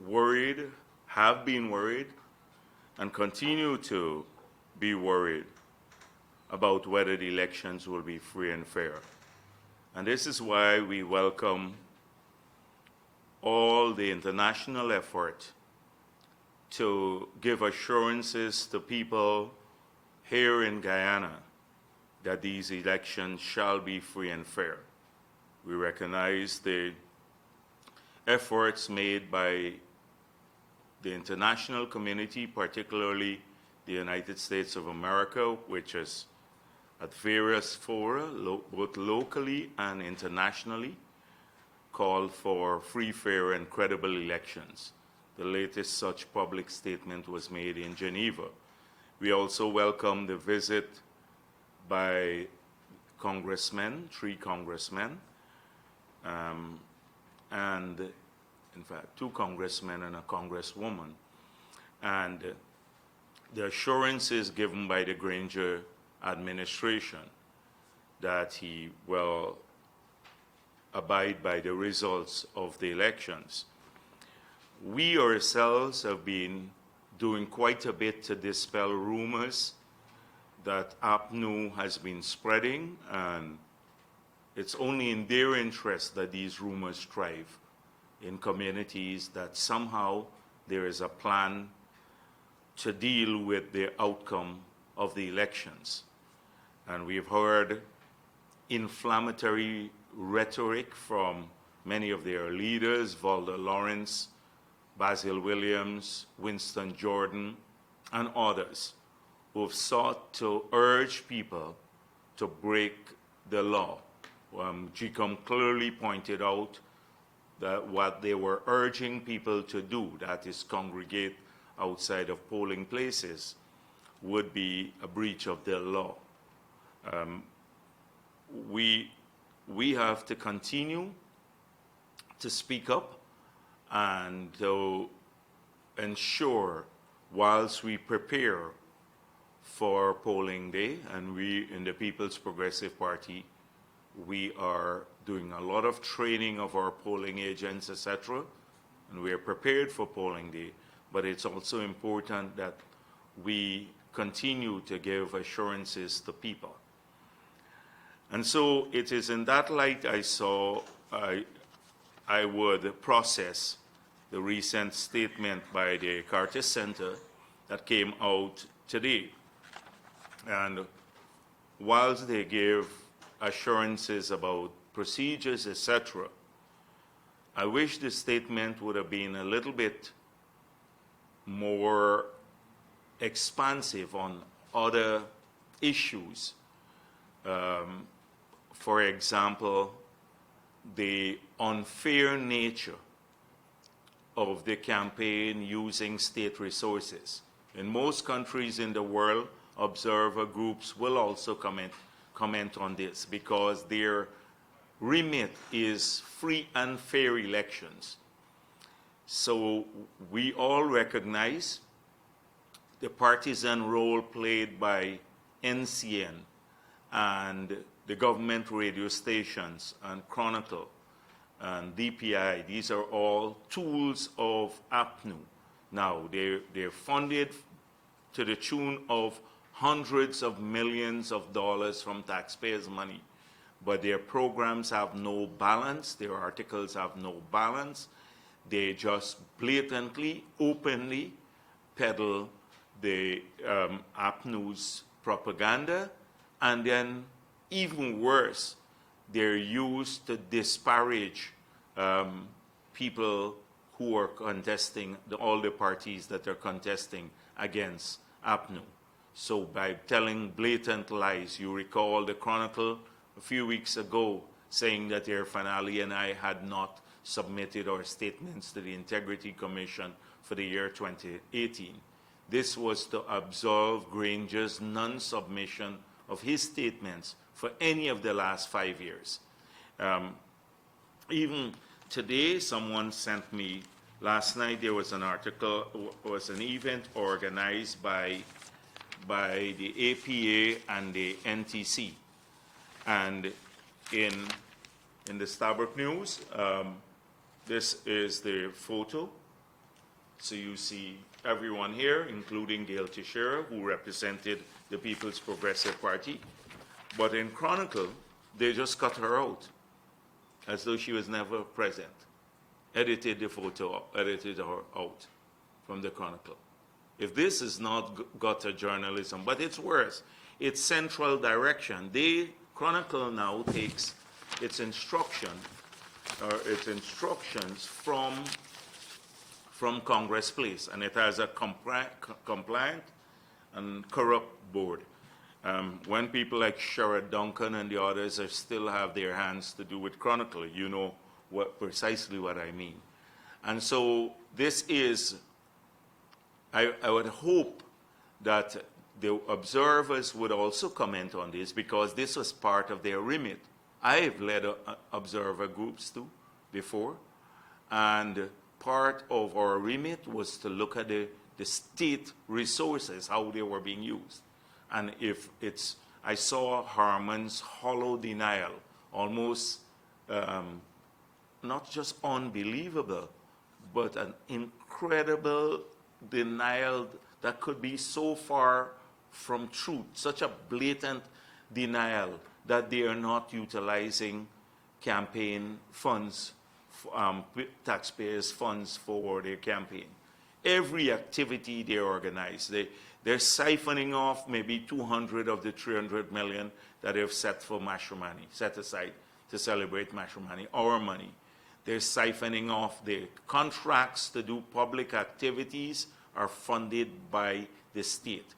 worried, have been worried, and continue to be worried about whether the elections will be free and fair. And this is why we welcome all the international effort to give assurances to people here in Guyana that these elections shall be free and fair. We recognize the efforts made by the international community, particularly the United States of America, which is at various fora, both locally and internationally, called for free, fair, and credible elections. The latest such public statement was made in Geneva. We also welcome the visit by congressmen, 3 congressmen, and in fact 2 congressmen and a congresswoman, and the assurances given by the Granger administration that he will abide by the results of the elections. We ourselves have been doing quite a bit to dispel rumors that APNU has been spreading, and it's only in their interest that these rumors thrive in communities, that somehow there is a plan to deal with the outcome of the elections. And we've heard inflammatory rhetoric from many of their leaders, Valda Lawrence, Basil Williams, Winston Jordan, and others, who have sought to urge people to break the law. GCOM clearly pointed out that what they were urging people to do, that is congregate outside of polling places, would be a breach of the law. We have to continue to speak up and to ensure, whilst we prepare for polling day, and we in the People's Progressive Party, we are doing a lot of training of our polling agents, etc., and we are prepared for polling day, but it's also important that we continue to give assurances to people. And so it is in that light I would process the recent statement by the Carter Center that came out today. And whilst they gave assurances about procedures, etc., I wish the statement would have been a little bit more expansive on other issues. For example, the unfair nature of the campaign using state resources. In most countries in the world, observer groups will also comment on this, because their remit is free and fair elections. So we all recognize the partisan role played by NCN and the government radio stations and Chronicle and DPI. These are all tools of APNU. Now, they're funded to the tune of hundreds of millions of dollars from taxpayers' money, but their programs have no balance, their articles have no balance. They just blatantly, openly peddle the APNU's propaganda, and then even worse, they're used to disparage people who are contesting, all the parties that are contesting against APNU. So by telling blatant lies, you recall the Chronicle a few weeks ago saying that Irfan Ali and I had not submitted our statements to the Integrity Commission for the year 2018. This was to absolve Granger's non-submission of his statements for any of the last 5 years. Even today, someone sent me, last night there was an article, was an event organized by the APA and the NTC. And in the Starbuck News, this is the photo So you see everyone here, including Gail Teixeira, who represented the People's Progressive Party. But in Chronicle, they just cut her out, as though she was never present. Edited the photo, edited her out from the Chronicle. If this is not gutter journalism, but it's worse, it's central direction. The Chronicle now takes its instructions from Congress Place, and it has a compliant and corrupt board. When people like Sherrod Duncan and the others still have their hands to do with Chronicle, you know precisely what I mean. And so this is, I would hope that the observers would also comment on this, because this was part of their remit. I've led observer groups too before, and part of our remit was to look at the state resources, how they were being used. And if it's, I saw Harman's hollow denial, almost not just unbelievable, but an incredible denial that could be so far from truth, such a blatant denial that they are not utilizing campaign funds, taxpayers' funds for their campaign. Every activity they organize, they're siphoning off maybe 200 of the 300 million that they've set for matrimony, set aside to celebrate matrimony, our money. They're siphoning off the contracts to do public activities are funded by the state.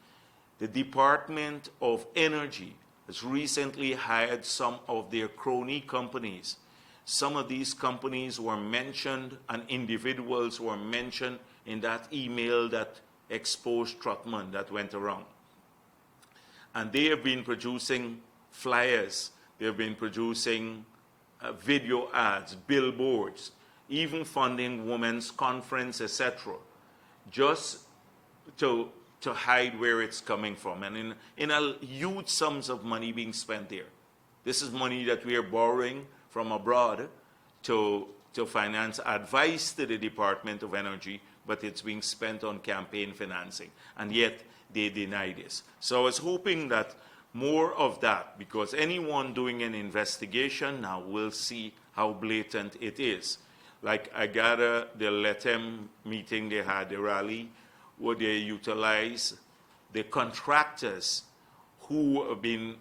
The Department of Energy has recently hired some of their crony companies. Some of these companies were mentioned, and individuals were mentioned in that email that exposed Trotman that went around. And they have been producing flyers, they've been producing video ads, billboards, even funding women's conference, etc., just to hide where it's coming from. And in a huge sums of money being spent there. This is money that we are borrowing from abroad to finance advice to the Department of Energy, but it's being spent on campaign financing. And yet they deny this. So I was hoping that more of that, because anyone doing an investigation now will see how blatant it is. Like I gather the LETEM meeting they had, the rally, where they utilize the contractors who have been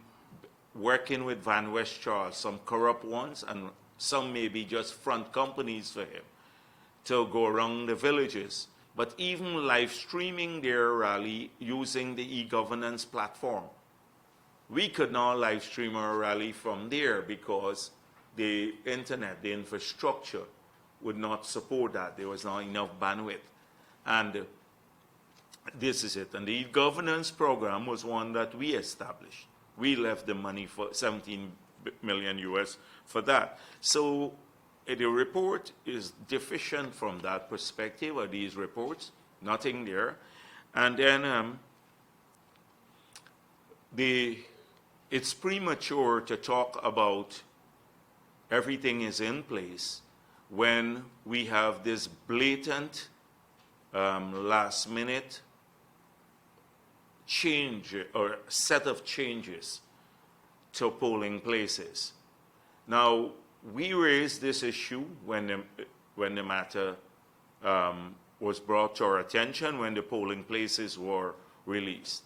working with Van West Charles, some corrupt ones, and some maybe just front companies for him, to go around the villages. But even live streaming their rally using the e-governance platform. We could not live stream our rally from there because the internet, the infrastructure would not support that. There was not enough bandwidth. And this is it. And the governance program was one that we established. We left the money for 17 million US for that. So the report is deficient from that perspective, or these reports, nothing there. And then it's premature to talk about everything is in place when we have this blatant last minute change or set of changes to polling places. Now, we raised this issue when the matter was brought to our attention, when the polling places were released.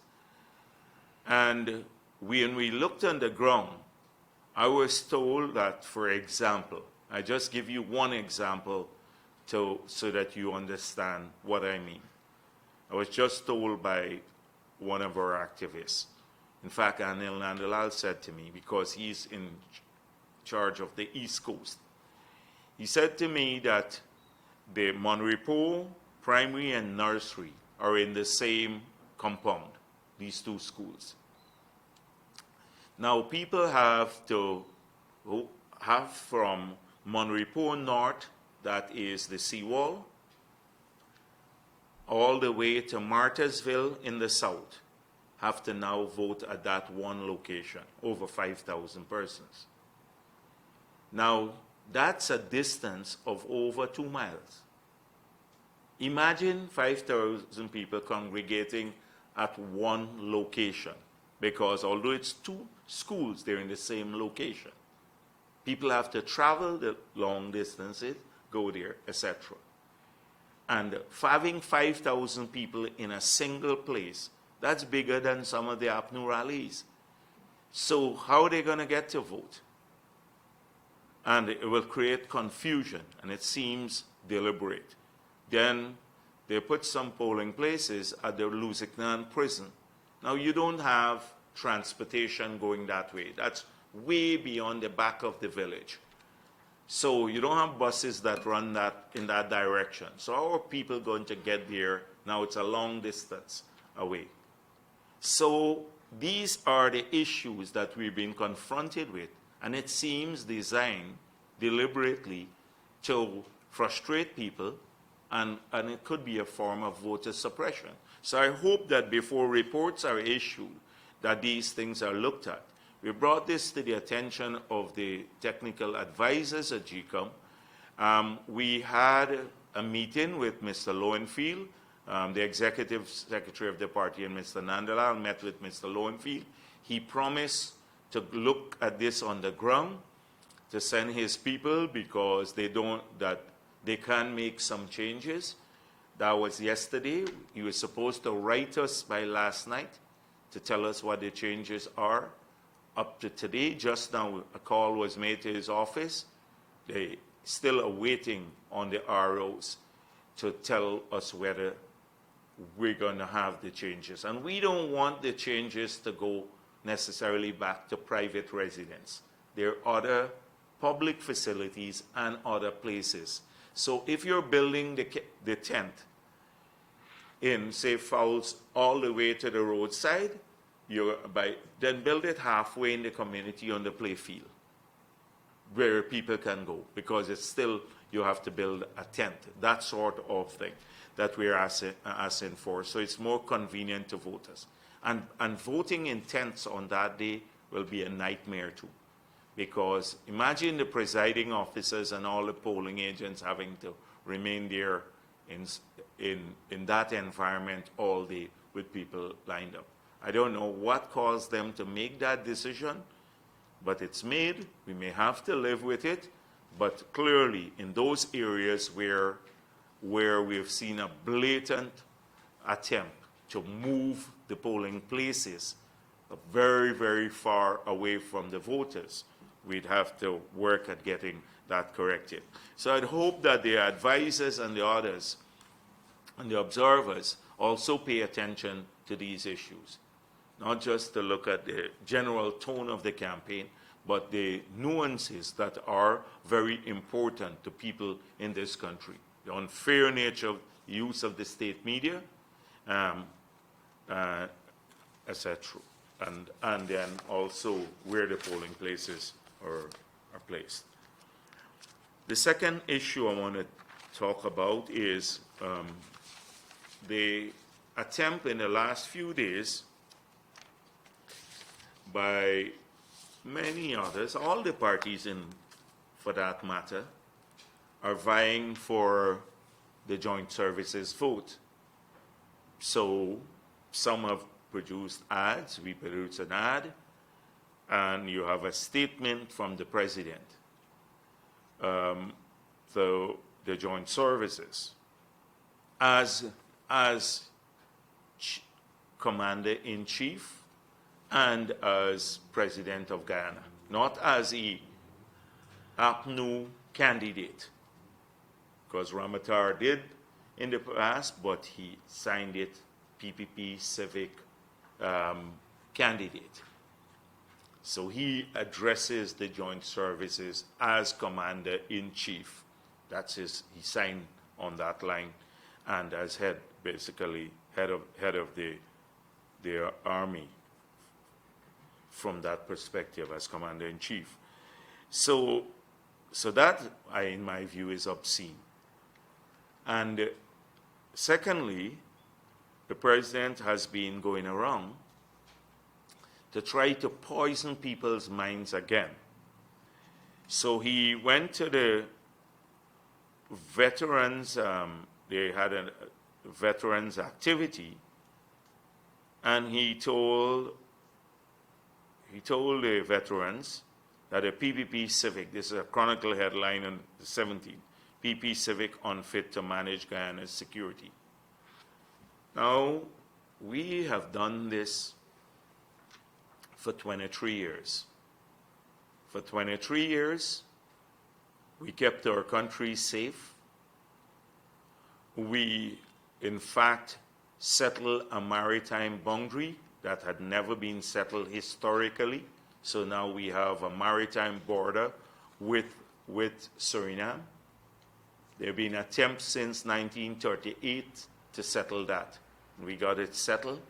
And when we looked on the ground, I was told that, for example, I just give you one example so that you understand what I mean. I was just told by one of our activists. In fact, Anil Nandalal said to me, because he's in charge of the East Coast, he said to me that the Monrepo primary and nursery are in the same compound, these two schools. Now, people have from Monrepo North, that is the seawall, all the way to Martysville in the south, have to now vote at that one location, over 5,000 persons. Now, that's a distance of over 2 miles. Imagine 5,000 people congregating at one location, because although it's two schools, they're in the same location. People have to travel the long distances, go there, etc. And having 5,000 people in a single place, that's bigger than some of the APNU rallies. So how are they going to get to vote? And it will create confusion, and it seems deliberate. Then they put some polling places at the Lusignan prison. Now, you don't have transportation going that way. That's way beyond the back of the village. So you don't have buses that run that in that direction. So how are people going to get there? Now it's a long distance away. So these are the issues that we've been confronted with, and it seems designed deliberately to frustrate people, and it could be a form of voter suppression. So I hope that before reports are issued, that these things are looked at. We brought this to the attention of the technical advisors at GCOM. We had a meeting with Mr. Lowenfield, the executive secretary of the party, and Mr. Nandalal met with Mr. Lowenfield. He promised to look at this on the ground, to send his people, because they can make some changes. That was yesterday. He was supposed to write us by last night to tell us what the changes are. Up to today, just now, a call was made to his office. They still are waiting on the ROs to tell us whether we're going to have the changes. And we don't want the changes to go necessarily back to private residence. There are other public facilities and other places. So if you're building the tent in, say, Fowles all the way to the roadside, then build it halfway in the community on the play field where people can go, because it's still, you have to build a tent, that sort of thing that we're asking for. So it's more convenient to voters. And voting in tents on that day will be a nightmare too, because imagine the presiding officers and all the polling agents having to remain there in that environment all day with people lined up. I don't know what caused them to make that decision, but it's made. We may have to live with it, but clearly in those areas where we've seen a blatant attempt to move the polling places very, very far away from the voters, we'd have to work at getting that corrected. So I'd hope that the advisors and the others and the observers also pay attention to these issues, not just to look at the general tone of the campaign, but the nuances that are very important to people in this country. The unfair nature of the use of the state media, etc. And then also where the polling places are placed. The second issue I want to talk about is the attempt in the last few days by many others, all the parties for that matter, are vying for the joint services vote. So some have produced ads, we produced an ad, and you have a statement from the president. So the joint services, as Commander-in-Chief and as President of Guyana, not as a APNU candidate, because Ramatar did in the past, but he signed it PPP civic candidate. So he addresses the joint services as Commander-in-Chief. That's he signed on that line, and as head of the army from that perspective as Commander-in-Chief. So that, in my view, is obscene. And secondly, the president has been going around to try to poison people's minds again. So he went to the veterans they had a veterans activity, and he told the veterans that a PPP Civic, this is a Chronicle headline on the 17th, PP Civic unfit to manage Guyana's security. Now, we have done this for 23 years. For 23 years, we kept our country safe. We, in fact, settled a maritime boundary that had never been settled historically. So now we have a maritime border with Suriname. There have been attempts since 1938 to settle that. We got it settled.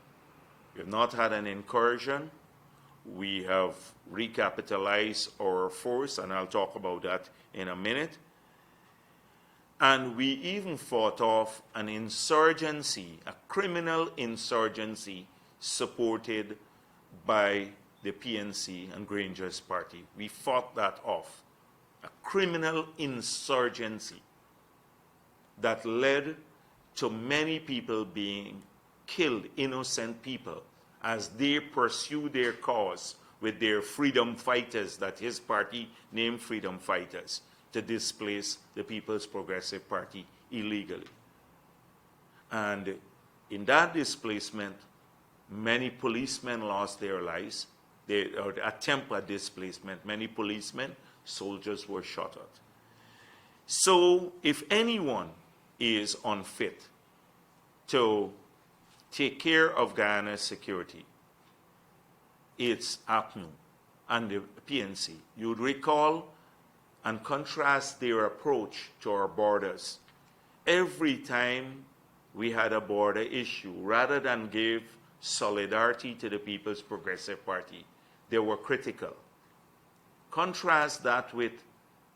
We have not had an incursion. We have recapitalized our force, and I'll talk about that in a minute. And we even fought off an insurgency, a criminal insurgency supported by the PNC and Granger's party. We fought that off. A criminal insurgency that led to many people being killed, innocent people, as they pursue their cause with their freedom fighters that his party named freedom fighters to displace the People's Progressive Party illegally. And in that displacement, many policemen lost their lives. Or the attempt at displacement, many policemen, soldiers were shot at. So if anyone is unfit to take care of Guyana's security, it's APNU and the PNC. You would recall and contrast their approach to our borders. Every time we had a border issue, rather than give solidarity to the People's Progressive Party, they were critical. Contrast that with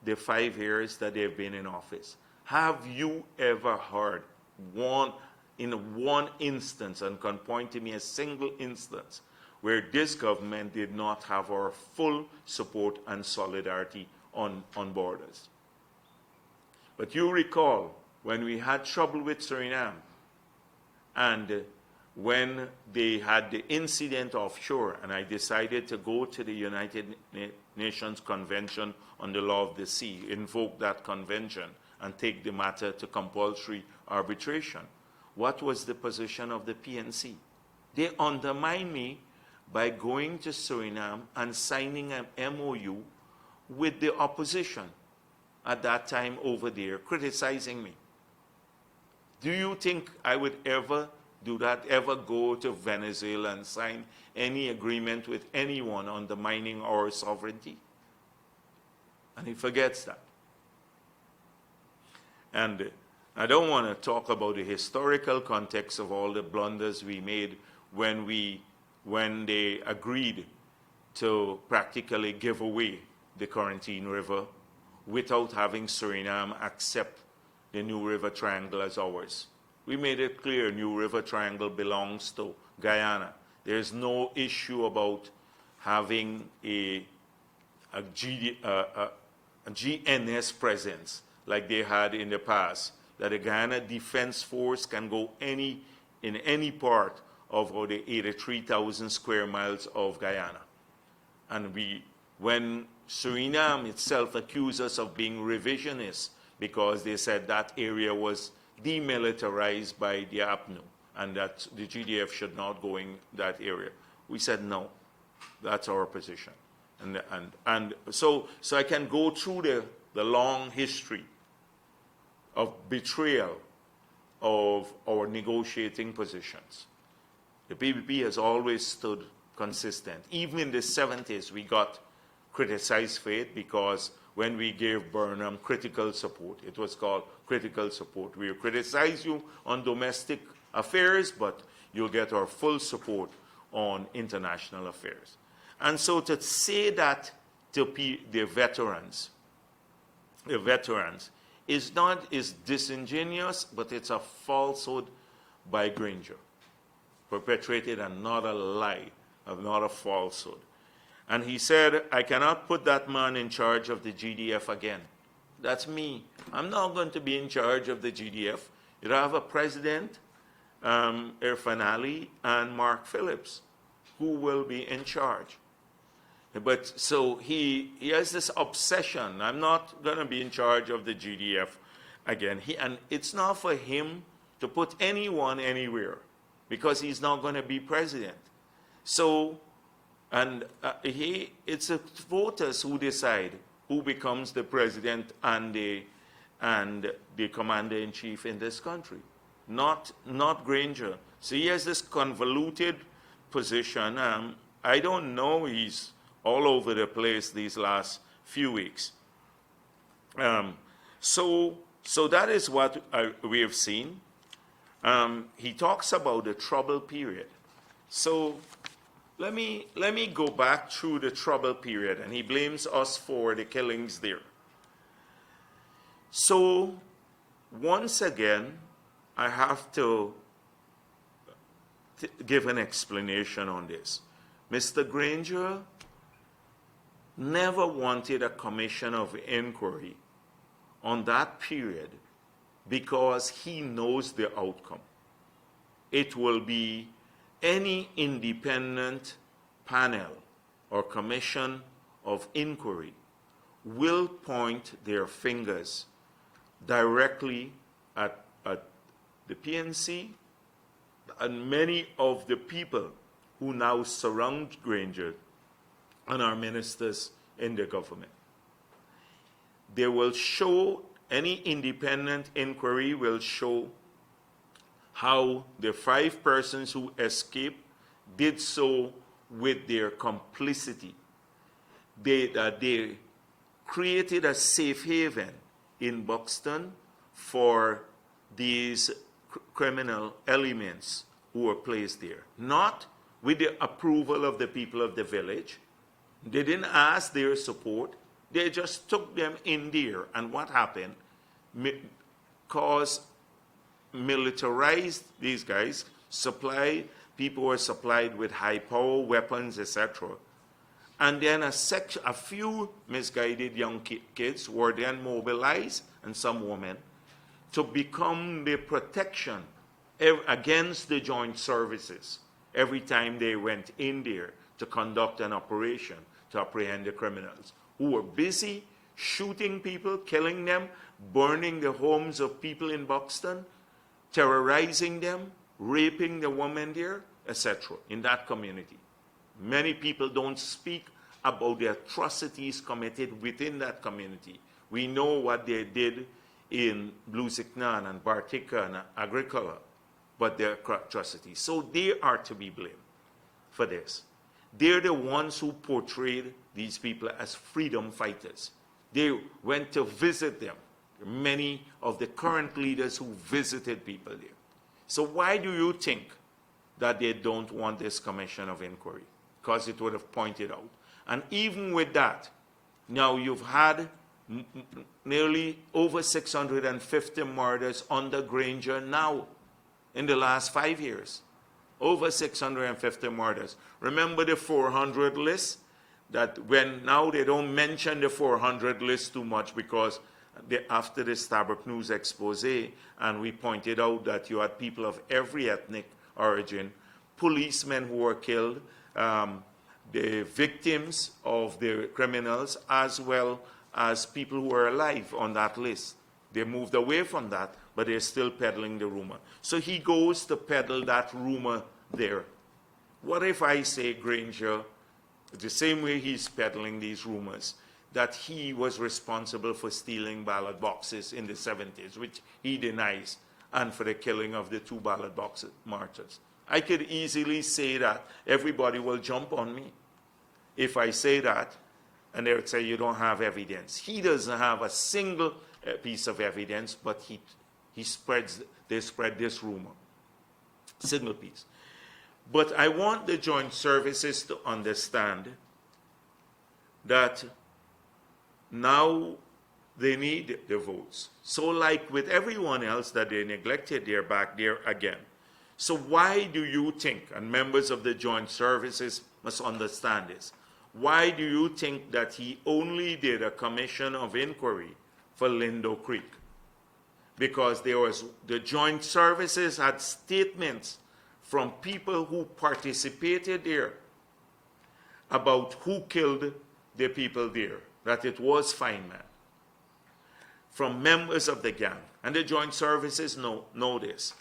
the 5 years that they've been in office. Have you ever heard in one instance, and can point to me a single instance, where this government did not have our full support and solidarity on borders? But you recall when we had trouble with Suriname, and when they had the incident offshore, and I decided to go to the United Nations Convention on the Law of the Sea, invoke that convention, and take the matter to compulsory arbitration. What was the position of the PNC? They undermined me by going to Suriname and signing an MOU with the opposition at that time over there, criticizing me. Do you think I would ever do that, ever go to Venezuela and sign any agreement with anyone undermining our sovereignty? And he forgets that. And I don't want to talk about the historical context of all the blunders we made when they agreed to practically give away the Quarantine River without having Suriname accept the New River Triangle as ours. We made it clear New River Triangle belongs to Guyana. There's no issue about having a GNS presence like they had in the past, that the Guyana Defense Force can go in any part of the 83,000 square miles of Guyana. And when Suriname itself accused us of being revisionist because they said that area was demilitarized by the APNU and that the GDF should not go in that area, we said no, that's our position. And so I can go through the long history of betrayal of our negotiating positions. The PPP has always stood consistent. Even in the 70s, we got criticized for it because when we gave Burnham critical support, it was called critical support. We will criticize you on domestic affairs, but you'll get our full support on international affairs. And so to say that to the veterans is disingenuous, but it's a falsehood by Granger, perpetrated and not a lie, not a falsehood. And he said, I cannot put that man in charge of the GDF again. That's me. I'm not going to be in charge of the GDF. You have a president, Irfan Ali, and Mark Phillips, who will be in charge. But so he has this obsession. I'm not going to be in charge of the GDF again. And it's not for him to put anyone anywhere because he's not going to be president. So, and it's the voters who decide who becomes the president and the commander-in-chief in this country, not Granger. So he has this convoluted position. I don't know, he's all over the place these last few weeks. So that is what we have seen. He talks about the trouble period. So let me go back through the trouble period, and he blames us for the killings there. So once again, I have to give an explanation on this. Mr. Granger never wanted a commission of inquiry on that period because he knows the outcome. It will be any independent panel or commission of inquiry will point their fingers directly at the PNC and many of the people who now surround Granger and our ministers in the government. They will show, any independent inquiry will show how the 5 persons who escaped did so with their complicity. They created a safe haven in Buxton for these criminal elements who were placed there, not with the approval of the people of the village. They didn't ask their support. They just took them in there. And what happened? Because militarized these guys, people were supplied with high-power weapons, etc. And then a few misguided young kids were then mobilized, and some women, to become the protection against the joint services every time they went in there to conduct an operation to apprehend the criminals, who were busy shooting people, killing them, burning the homes of people in Buxton, terrorizing them, raping the women there, etc., in that community. Many people don't speak about the atrocities committed within that community. We know what they did in Blusiknan and Bartika and Agricola, but their atrocities. So they are to be blamed for this. They're the ones who portrayed these people as freedom fighters. They went to visit them. Many of the current leaders who visited people there. So why do you think that they don't want this commission of inquiry? Because it would have pointed out. And even with that, now you've had nearly over 650 murders under Granger now in the last 5 years. Over 650 murders. Remember the 400 list? That when now they don't mention the 400 list too much because after the Starbuck News expose, and we pointed out that you had people of every ethnic origin, policemen who were killed, the victims of the criminals, as well as people who were alive on that list. They moved away from that, but they're still peddling the rumor. So he goes to peddle that rumor there. What if I say Granger, the same way he's peddling these rumors, that he was responsible for stealing ballot boxes in the 70s, which he denies, and for the killing of the 2 ballot box martyrs? I could easily say that. Everybody will jump on me if I say that, and they would say you don't have evidence. He doesn't have a single piece of evidence, but they spread this rumor. Single piece. But I want the joint services to understand that now they need the votes. So like with everyone else that they neglected, they're back there again. So why do you think, and members of the joint services must understand this, why do you think that he only did a commission of inquiry for Lindo Creek? because the joint services had statements from people who participated there about who killed the people there, that it was Feynman, from members of the gang. And the joint services know this.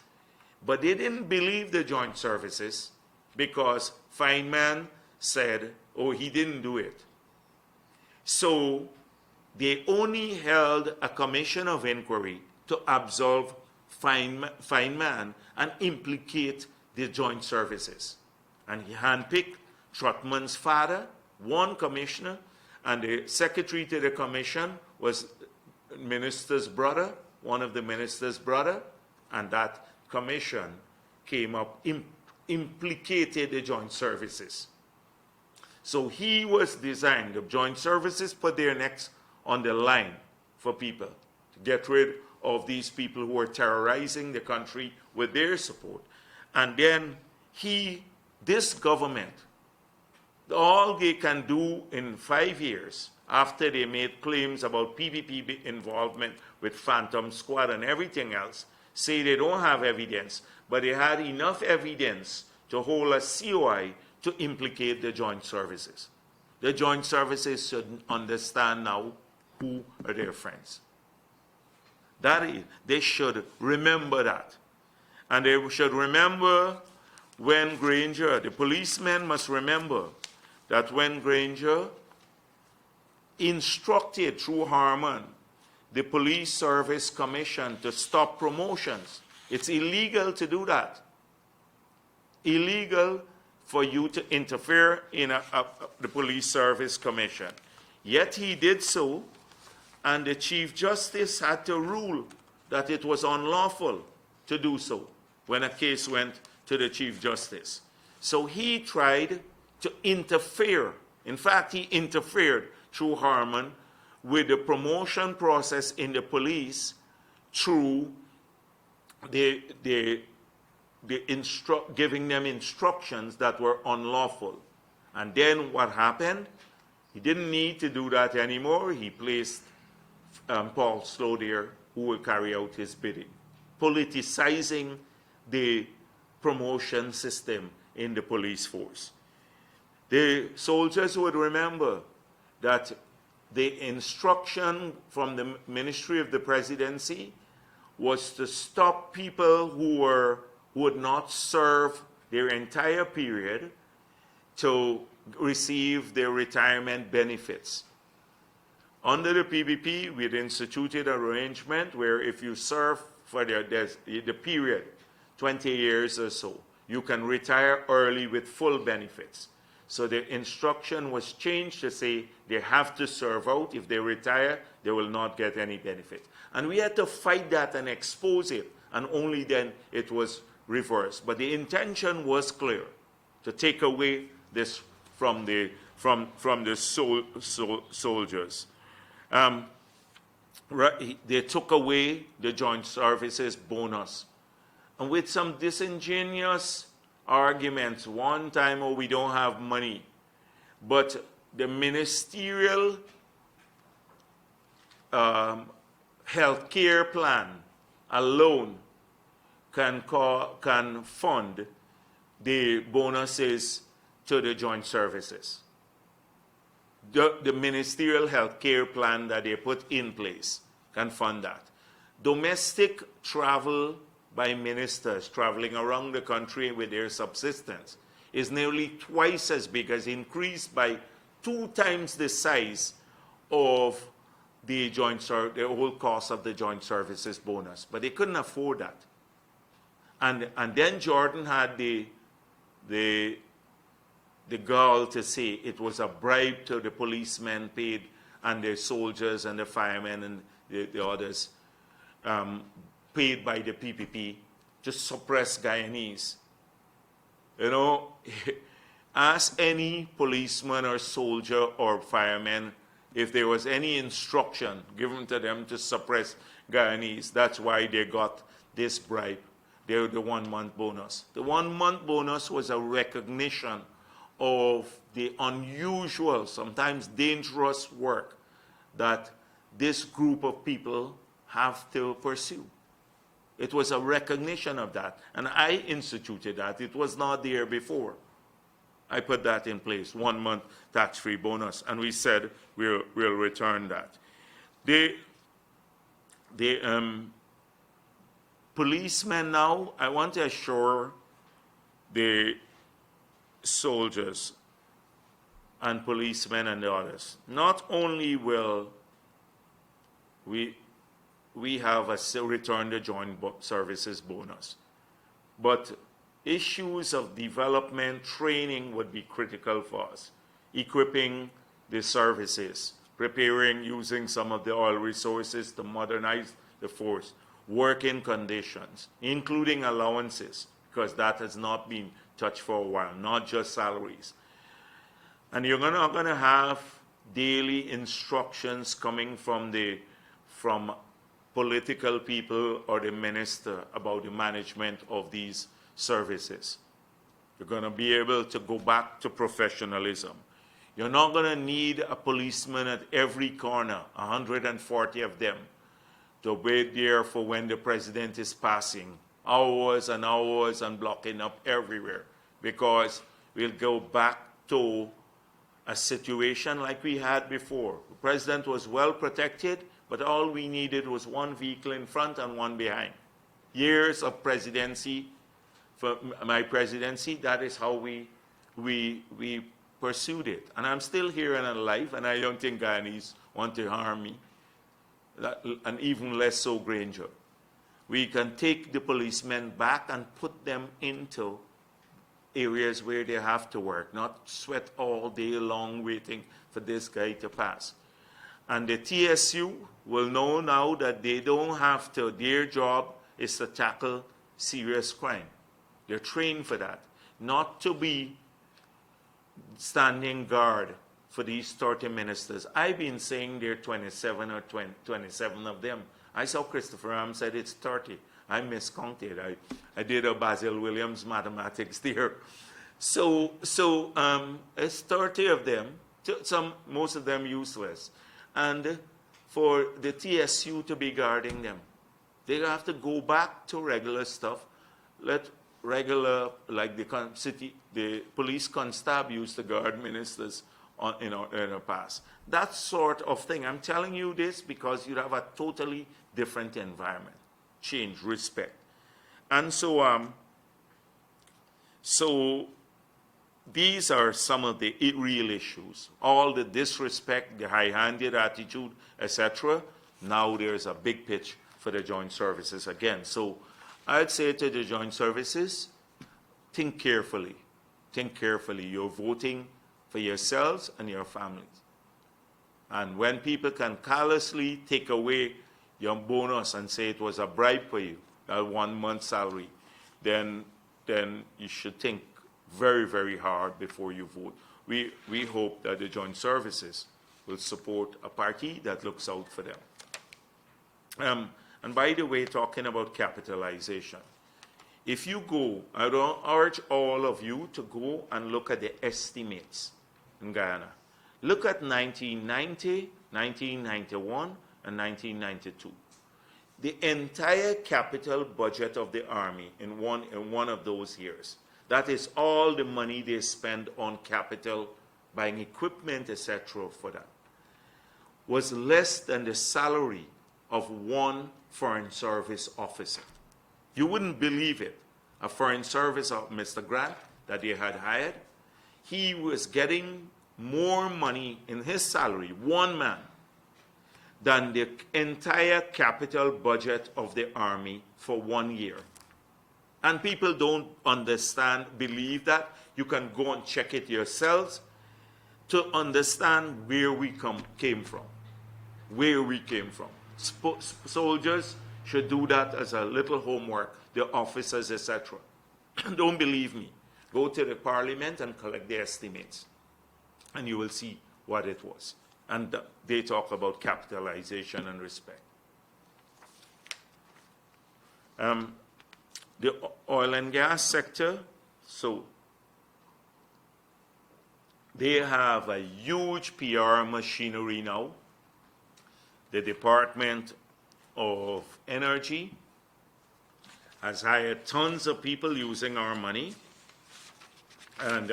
But they didn't believe the joint services because Feynman said, oh, he didn't do it. So they only held a commission of inquiry to absolve Feynman and implicate the joint services. And he handpicked Trotman's father, one commissioner, and the secretary to the commission was minister's brother, one of the minister's brother, and that commission came up, implicated the joint services. So he was designed, the joint services put their necks on the line for people to get rid of these people who were terrorizing the country with their support. And then this government, all they can do in 5 years, after they made claims about PPP involvement with Phantom Squad and everything else, say they don't have evidence, but they had enough evidence to hold a COI to implicate the joint services. The joint services should understand now who are their friends. They should remember that. And they should remember when Granger, the policemen must remember that when Granger instructed through Harman the Police Service Commission to stop promotions, it's illegal to do that. Illegal for you to interfere in the Police Service Commission. Yet he did so, and the Chief Justice had to rule that it was unlawful to do so when a case went to the Chief Justice. So he tried to interfere. In fact, he interfered through Harman with the promotion process in the police through giving them instructions that were unlawful. And then what happened? He didn't need to do that anymore. He placed Paul Slow there, who will carry out his bidding, politicizing the promotion system in the police force. The soldiers would remember that the instruction from the Ministry of the Presidency was to stop people who would not serve their entire period to receive their retirement benefits. Under the PPP, we had instituted an arrangement where if you serve for the period, 20 years or so, you can retire early with full benefits. So the instruction was changed to say they have to serve out. If they retire, they will not get any benefit. And we had to fight that and expose it, and only then it was reversed. But the intention was clear, to take away this from the soldiers. They took away the joint services bonus. And with some disingenuous arguments, one time, oh, we don't have money. But the ministerial health care plan alone can fund the bonuses to the joint services. The ministerial health care plan that they put in place can fund that. Domestic travel by ministers traveling around the country with their subsistence is nearly twice as big, as increased by 2 times the size of the whole cost of the joint services bonus. But they couldn't afford that. And then Jordan had the gall to say it was a bribe to the policemen paid and the soldiers and the firemen and the others paid by the PPP to suppress Guyanese. You know, ask any policeman or soldier or fireman if there was any instruction given to them to suppress Guyanese. That's why they got this bribe, the 1-month bonus. The 1-month bonus was a recognition of the unusual, sometimes dangerous work that this group of people have to pursue. It was a recognition of that. And I instituted that. It was not there before. I put that in place, 1 month tax-free bonus. And we said we'll return that. The policemen now, I want to assure the soldiers and policemen and the others, not only will we have a return to joint services bonus, but issues of development, training would be critical for us. Equipping the services, preparing, using some of the oil resources to modernize the force, working conditions, including allowances, because that has not been touched for a while, not just salaries. And you're not going to have daily instructions coming from political people or the minister about the management of these services. You're going to be able to go back to professionalism. You're not going to need a policeman at every corner, 140 of them, to wait there for when the president is passing, hours and hours and blocking up everywhere, because we'll go back to a situation like we had before. The president was well protected, but all we needed was one vehicle in front and one behind. Years of presidency, for my presidency, that is how we pursued it. And I'm still here and alive, and I don't think Guyanese want to harm me, and even less so Granger. We can take the policemen back and put them into areas where they have to work, not sweat all day long waiting for this guy to pass. And the TSU will know now that they don't have to, their job is to tackle serious crime. They're trained for that, not to be standing guard for these 30 ministers. I've been saying there are 27 or 27 of them. I saw Christopher Ram said it's 30. I miscounted. I did a Basil Williams mathematics there. So it's 30 of them, most of them useless. And for the TSU to be guarding them, they have to go back to regular stuff. Let regular, like the police constable used to guard ministers in the past. That sort of thing. I'm telling you this because you have a totally different environment. Change, respect. And so these are some of the real issues. All the disrespect, the high-handed attitude, etc. Now there's a big pitch for the joint services again. So I'd say to the joint services, think carefully. Think carefully. You're voting for yourselves and your families. And when people can callously take away your bonus and say it was a bribe for you, that 1 month's salary, then you should think very, very hard before you vote. We hope that the joint services will support a party that looks out for them. And by the way, talking about capitalization, if you go, I don't urge all of you to go and look at the estimates in Guyana. Look at 1990, 1991, and 1992. The entire capital budget of the Army in one of those years, that is all the money they spend on capital, buying equipment, etc. for that, was less than the salary of one Foreign Service officer. You wouldn't believe it. A Foreign Service of Mr. Grant that they had hired, he was getting more money in his salary, one man, than the entire capital budget of the Army for 1 year. And people don't understand, believe that. You can go and check it yourselves to understand where we came from. Where we came from. Soldiers should do that as a little homework, the officers, etc. Don't believe me. Go to the parliament and collect the estimates, and you will see what it was. And they talk about capitalization and respect. The oil and gas sector, so they have a huge PR machinery now. The Department of Energy has hired tons of people using our money, and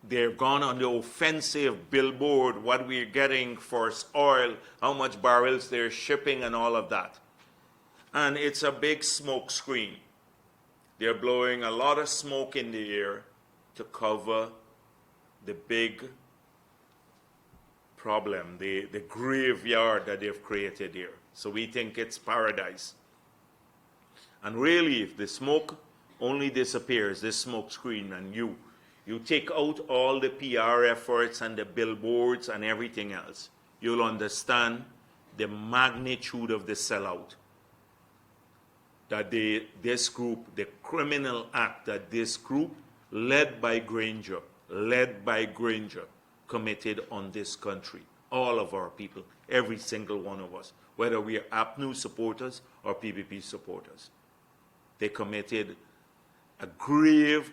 they've gone on the offensive billboard, what we're getting for oil, how much barrels they're shipping, and all of that. And it's a big smoke screen. They're blowing a lot of smoke in the air to cover the big problem, the graveyard that they've created here. So we think it's paradise. And really, if the smoke only disappears, this smoke screen, and you take out all the PR efforts and the billboards and everything else, you'll understand the magnitude of the sellout. That this group, the criminal act that this group, led by Granger, committed on this country. All of our people, every single one of us, whether we are APNU supporters or PPP supporters. They committed a grave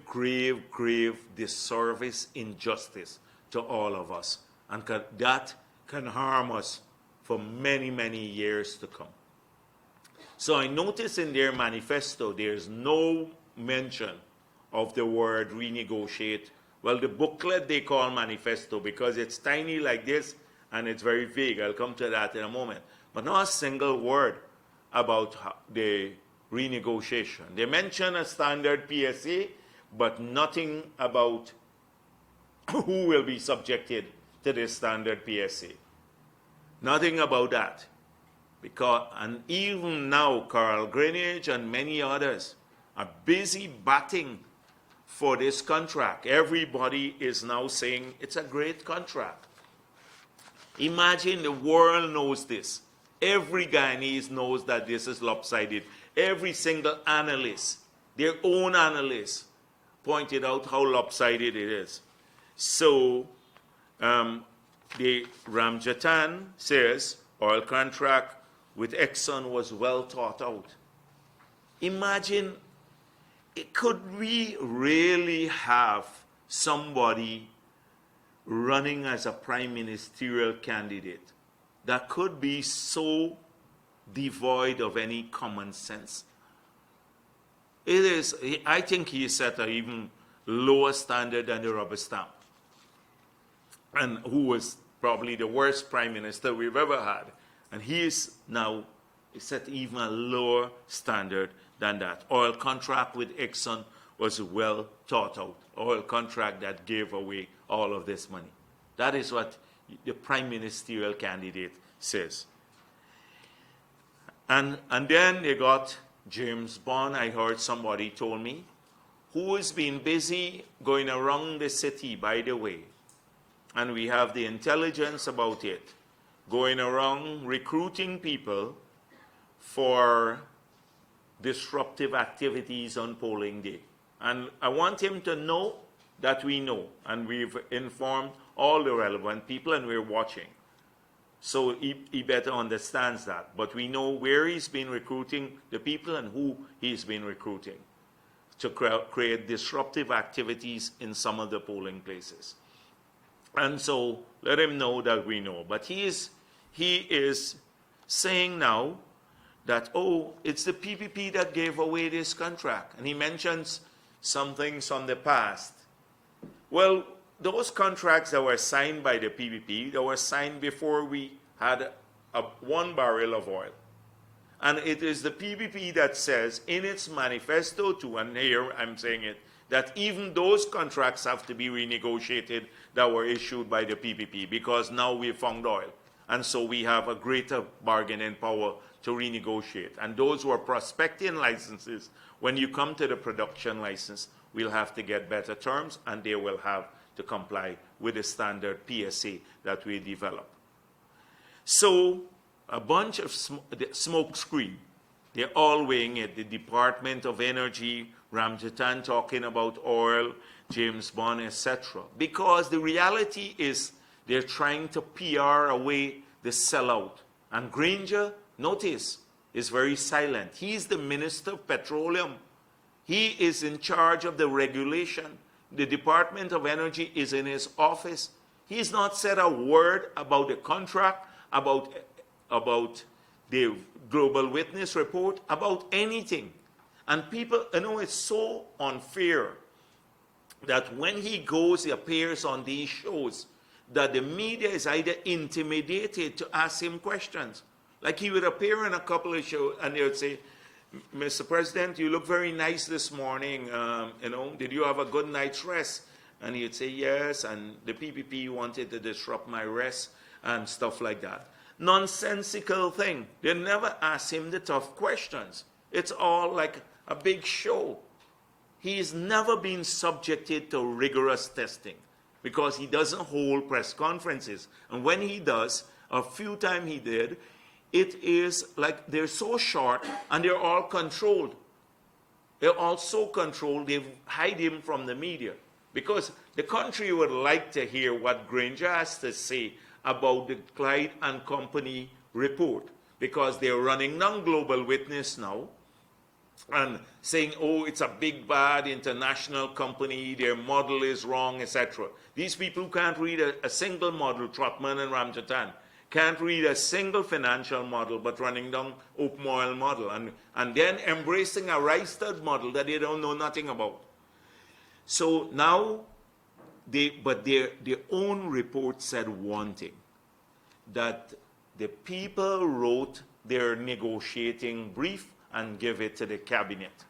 disservice, injustice to all of us. And that can harm us for many, many years to come. So I notice in their manifesto, there's no mention of the word renegotiate. Well, the booklet they call manifesto because it's tiny like this and it's very vague. I'll come to that in a moment. But not a single word about the renegotiation. They mention a standard PSA, but nothing about who will be subjected to this standard PSA. Nothing about that. And even now, Carl Greenwich and many others are busy batting for this contract. Everybody is now saying it's a great contract. Imagine the world knows this. Every Guyanese knows that this is lopsided. Every single analyst, their own analysts, pointed out how lopsided it is. So the Ramjatan says oil contract with Exxon was well thought out. Imagine, could we really have somebody running as a prime ministerial candidate that could be so devoid of any common sense? It is, I think he set an even lower standard than the rubber stamp, and who was probably the worst prime minister we've ever had. And he is now set even a lower standard than that. Oil contract with Exxon was well thought out. Oil contract that gave away all of this money. That is what the prime ministerial candidate says. And then they got James Bond, I heard somebody told me, who has been busy going around the city, by the way. And we have the intelligence about it. Going around recruiting people for disruptive activities on polling day. And I want him to know that we know, and we've informed all the relevant people, and we're watching. So he better understands that. But we know where he's been recruiting the people and who he's been recruiting to create disruptive activities in some of the polling places. And so let him know that we know. But he is saying now that, oh, it's the PPP that gave away this contract. And he mentions some things from the past. Well, those contracts that were signed by the PPP, that were signed before we had 1 barrel of oil. And it is the PPP that says in its manifesto too, and here I'm saying it, that even those contracts have to be renegotiated that were issued by the PPP, because now we've found oil. And so we have a greater bargaining power to renegotiate. And those who are prospecting licenses, when you come to the production license, we'll have to get better terms, and they will have to comply with the standard PSA that we develop. So a bunch of smoke screen, they're all weighing it. The Department of Energy, Ramjatan talking about oil, James Bond, etc. Because the reality is they're trying to PR away the sellout. And Granger, notice, is very silent. He's the Minister of Petroleum. He is in charge of the regulation. The Department of Energy is in his office. He's not said a word about the contract, about the Global Witness report, about anything. And people, it's so unfair that when he goes, he appears on these shows, that the media is either intimidated to ask him questions. Like he would appear in a couple of shows and they would say, Mr. President, you look very nice this morning. Did you have a good night's rest? And he'd say, yes, and the PPP wanted to disrupt my rest and stuff like that. Nonsensical thing. They never ask him the tough questions. It's all like a big show. He's never been subjected to rigorous testing because he doesn't hold press conferences. And when he does, a few times he did, it is like they're so short and they're all controlled. They're all so controlled, they hide him from the media. Because the country would like to hear what Granger has to say about the Clyde and Company report. Because they're running non-global witness now and saying, oh, it's a big, bad international company, their model is wrong, etc. These people can't read a single model, Trotman and Ramjatan, can't read a single financial model, but running down open oil model, and then embracing a Rystad model that they don't know nothing about. So now, their own report said one thing, that the people wrote their negotiating brief and give it to the cabinet.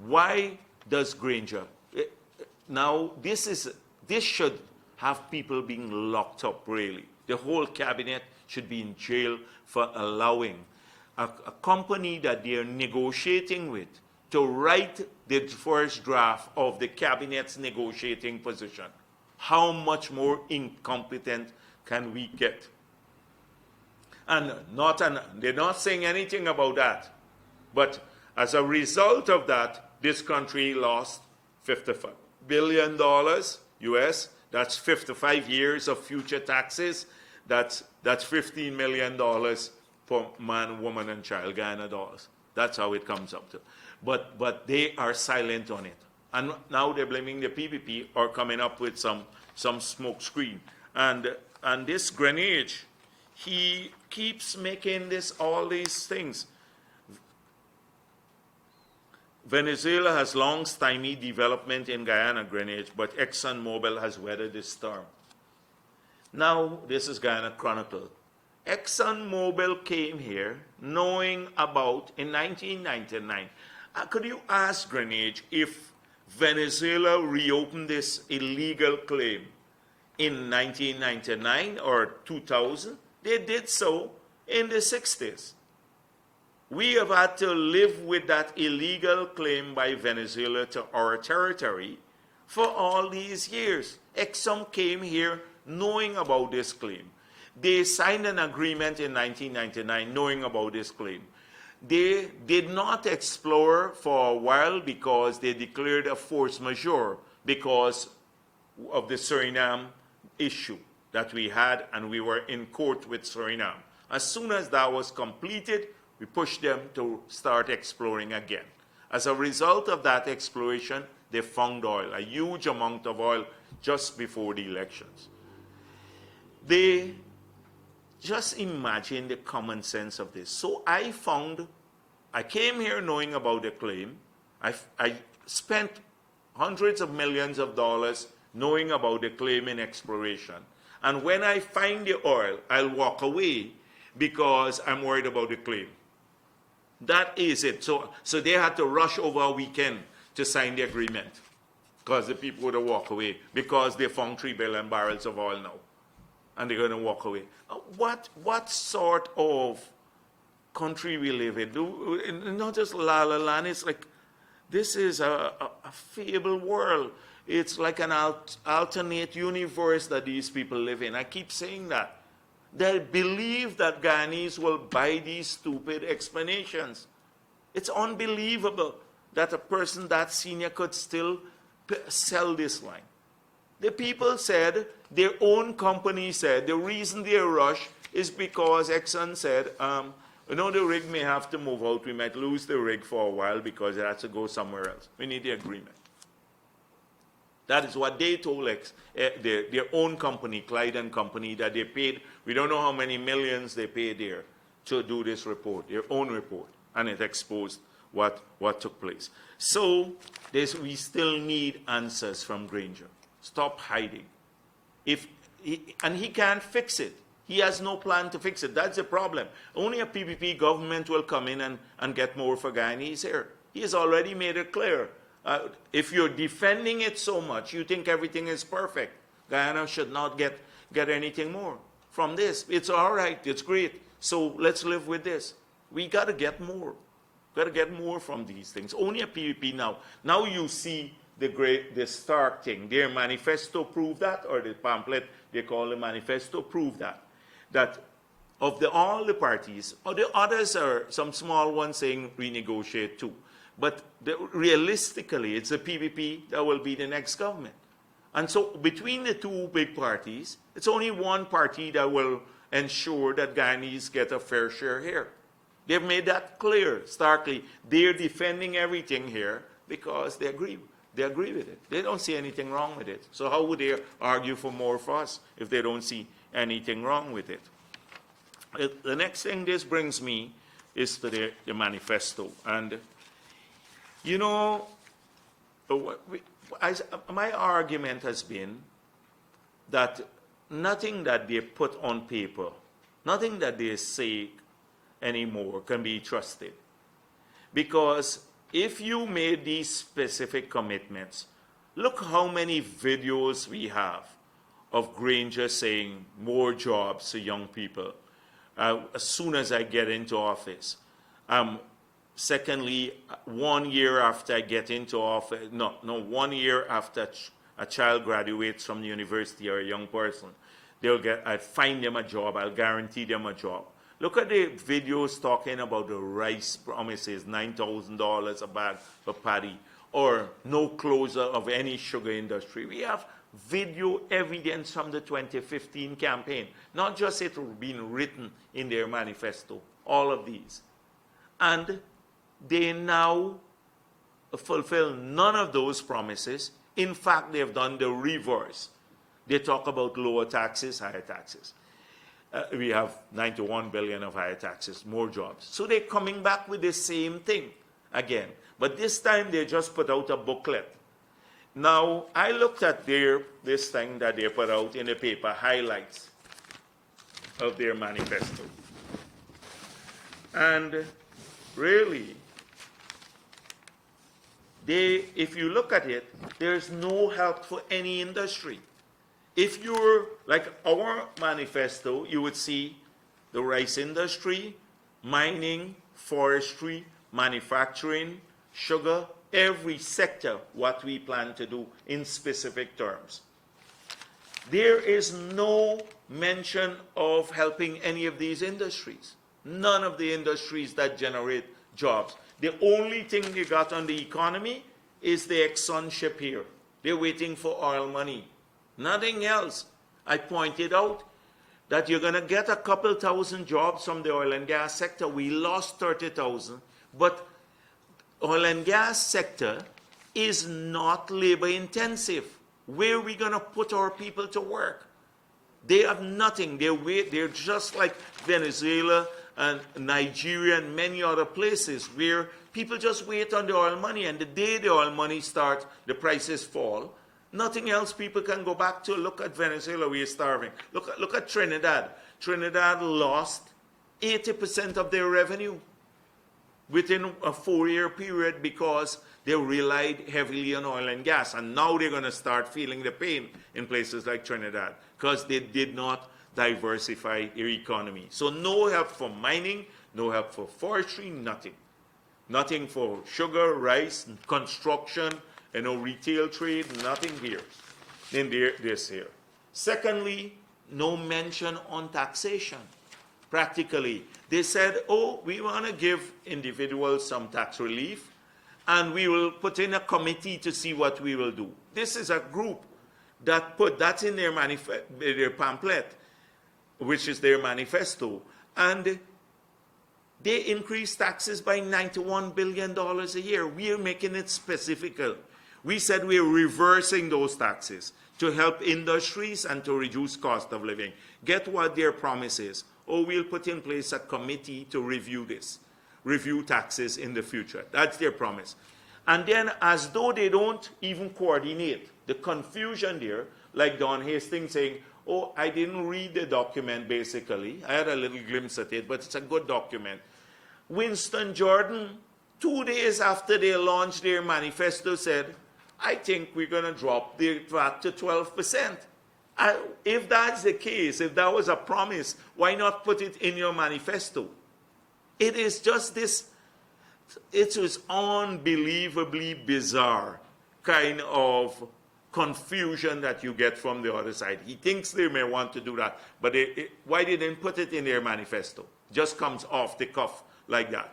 Why does Granger? Now, this should have people being locked up, really. The whole cabinet should be in jail for allowing a company that they're negotiating with to write the first draft of the cabinet's negotiating position. How much more incompetent can we get? And they're not saying anything about that. But as a result of that, this country lost $55 billion US. That's 55 years of future taxes. That's $15 million for man, woman, and child, Guyana dollars. That's how it comes up to. But they are silent on it. And now they're blaming the PPP or coming up with some smoke screen. And this Greenidge, he keeps making all these things. Venezuela has long stymied development in Guyana, Greenidge, but ExxonMobil has weathered this storm. Now, this is Guyana Chronicle. ExxonMobil came here knowing about, in 1999, could you ask Greenidge if Venezuela reopened this illegal claim in 1999 or 2000? They did so in the 60s. We have had to live with that illegal claim by Venezuela to our territory for all these years. Exxon came here knowing about this claim. They signed an agreement in 1999 knowing about this claim. They did not explore for a while because they declared a force majeure because of the Suriname issue that we had, and we were in court with Suriname. As soon as that was completed, we pushed them to start exploring again. As a result of that exploration, they found oil, a huge amount of oil, just before the elections. They just imagine the common sense of this. So I came here knowing about the claim. I spent hundreds of millions of dollars knowing about the claim in exploration. And when I find the oil, I'll walk away because I'm worried about the claim. That is it. So they had to rush over a weekend to sign the agreement because the people would have walked away because they found 3 billion barrels of oil now. And they're going to walk away. What sort of country we live in? Not just La La Land. It's like, this is a fable world. It's like an alternate universe that these people live in. I keep saying that. They believe that Guyanese will buy these stupid explanations. It's unbelievable that a person that senior could still sell this line. The people said, their own company said, the reason they rush is because Exxon said, the rig may have to move out. We might lose the rig for a while because it has to go somewhere else. We need the agreement. That is what they told their own company, Clyde and Company, that they paid. We don't know how many millions they paid there to do this report, their own report, and it exposed what took place. So we still need answers from Granger. Stop hiding. And he can't fix it. He has no plan to fix it. That's the problem. Only a PPP government will come in and get more for Guyanese here. He has already made it clear. If you're defending it so much, you think everything is perfect. Guyana should not get anything more from this. It's all right. It's great. So let's live with this. We got to get more. Got to get more from these things. Only a PPP now. Now you see the stark thing. Their manifesto proved that, or the pamphlet they call the manifesto proved that. That of all the parties, or the others are some small ones saying renegotiate too. But realistically, it's the PPP that will be the next government. And so between the two big parties, it's only one party that will ensure that Guyanese get a fair share here. They've made that clear, starkly. They're defending everything here because they agree with it. They don't see anything wrong with it. So how would they argue for more for us if they don't see anything wrong with it? The next thing this brings me is to the manifesto. And, you know, my argument has been that nothing that they put on paper, nothing that they say anymore can be trusted. Because if you made these specific commitments, look how many videos we have of Granger saying more jobs to young people as soon as I get into office. Secondly, 1 year after I get into office, 1 year after a child graduates from the university or a young person, I'll find them a job, I'll guarantee them a job. Look at the videos talking about the rice promises, $9,000 a bag for paddy, or no closure of any sugar industry. We have video evidence from the 2015 campaign, not just it being written in their manifesto, all of these. And they now fulfill none of those promises. In fact, they have done the reverse. They talk about lower taxes, higher taxes. We have 91 billion of higher taxes, more jobs. So they're coming back with the same thing again. But this time they just put out a booklet. Now, I looked at this thing that they put out in the paper, highlights of their manifesto. And really, if you look at it, there's no help for any industry. If you're like our manifesto, you would see the rice industry, mining, forestry, manufacturing, sugar, every sector, what we plan to do in specific terms. There is no mention of helping any of these industries. None of the industries that generate jobs. The only thing they got on the economy is the Exxon ship here. They're waiting for oil money. Nothing else. I pointed out that you're going to get a couple thousand jobs from the oil and gas sector. We lost 30,000, but oil and gas sector is not labor intensive. Where are we going to put our people to work? They have nothing. They're just like Venezuela and Nigeria and many other places where people just wait on the oil money, and the day the oil money starts, the prices fall. Nothing else people can go back to. Look at Venezuela, we are starving. Look at Trinidad. Trinidad lost 80% of their revenue within a 4-year period because they relied heavily on oil and gas. And now they're going to start feeling the pain in places like Trinidad because they did not diversify their economy. So no help for mining, no help for forestry, nothing. Nothing for sugar, rice, construction, retail trade, nothing here. Then this here. Secondly, no mention on taxation. Practically, they said, oh, we want to give individuals some tax relief, and we will put in a committee to see what we will do. This is a group that that's in their pamphlet, which is their manifesto, and they increase taxes by $91 billion a year. We are making it specific. We said we're reversing those taxes to help industries and to reduce cost of living. Get what their promise is. oh, we'll put in place a committee to review this, review taxes in the future. That's their promise. And then, as though they don't even coordinate, the confusion there, like Don Hastings saying, oh, I didn't read the document, basically. I had a little glimpse at it, but it's a good document. Winston Jordan, 2 days after they launched their manifesto, said, I think we're going to drop the VAT to 12%. If that's the case, if that was a promise, why not put it in your manifesto? It is just this, it is unbelievably bizarre kind of confusion that you get from the other side. He thinks they may want to do that, but why they didn't put it in their manifesto? Just comes off the cuff like that.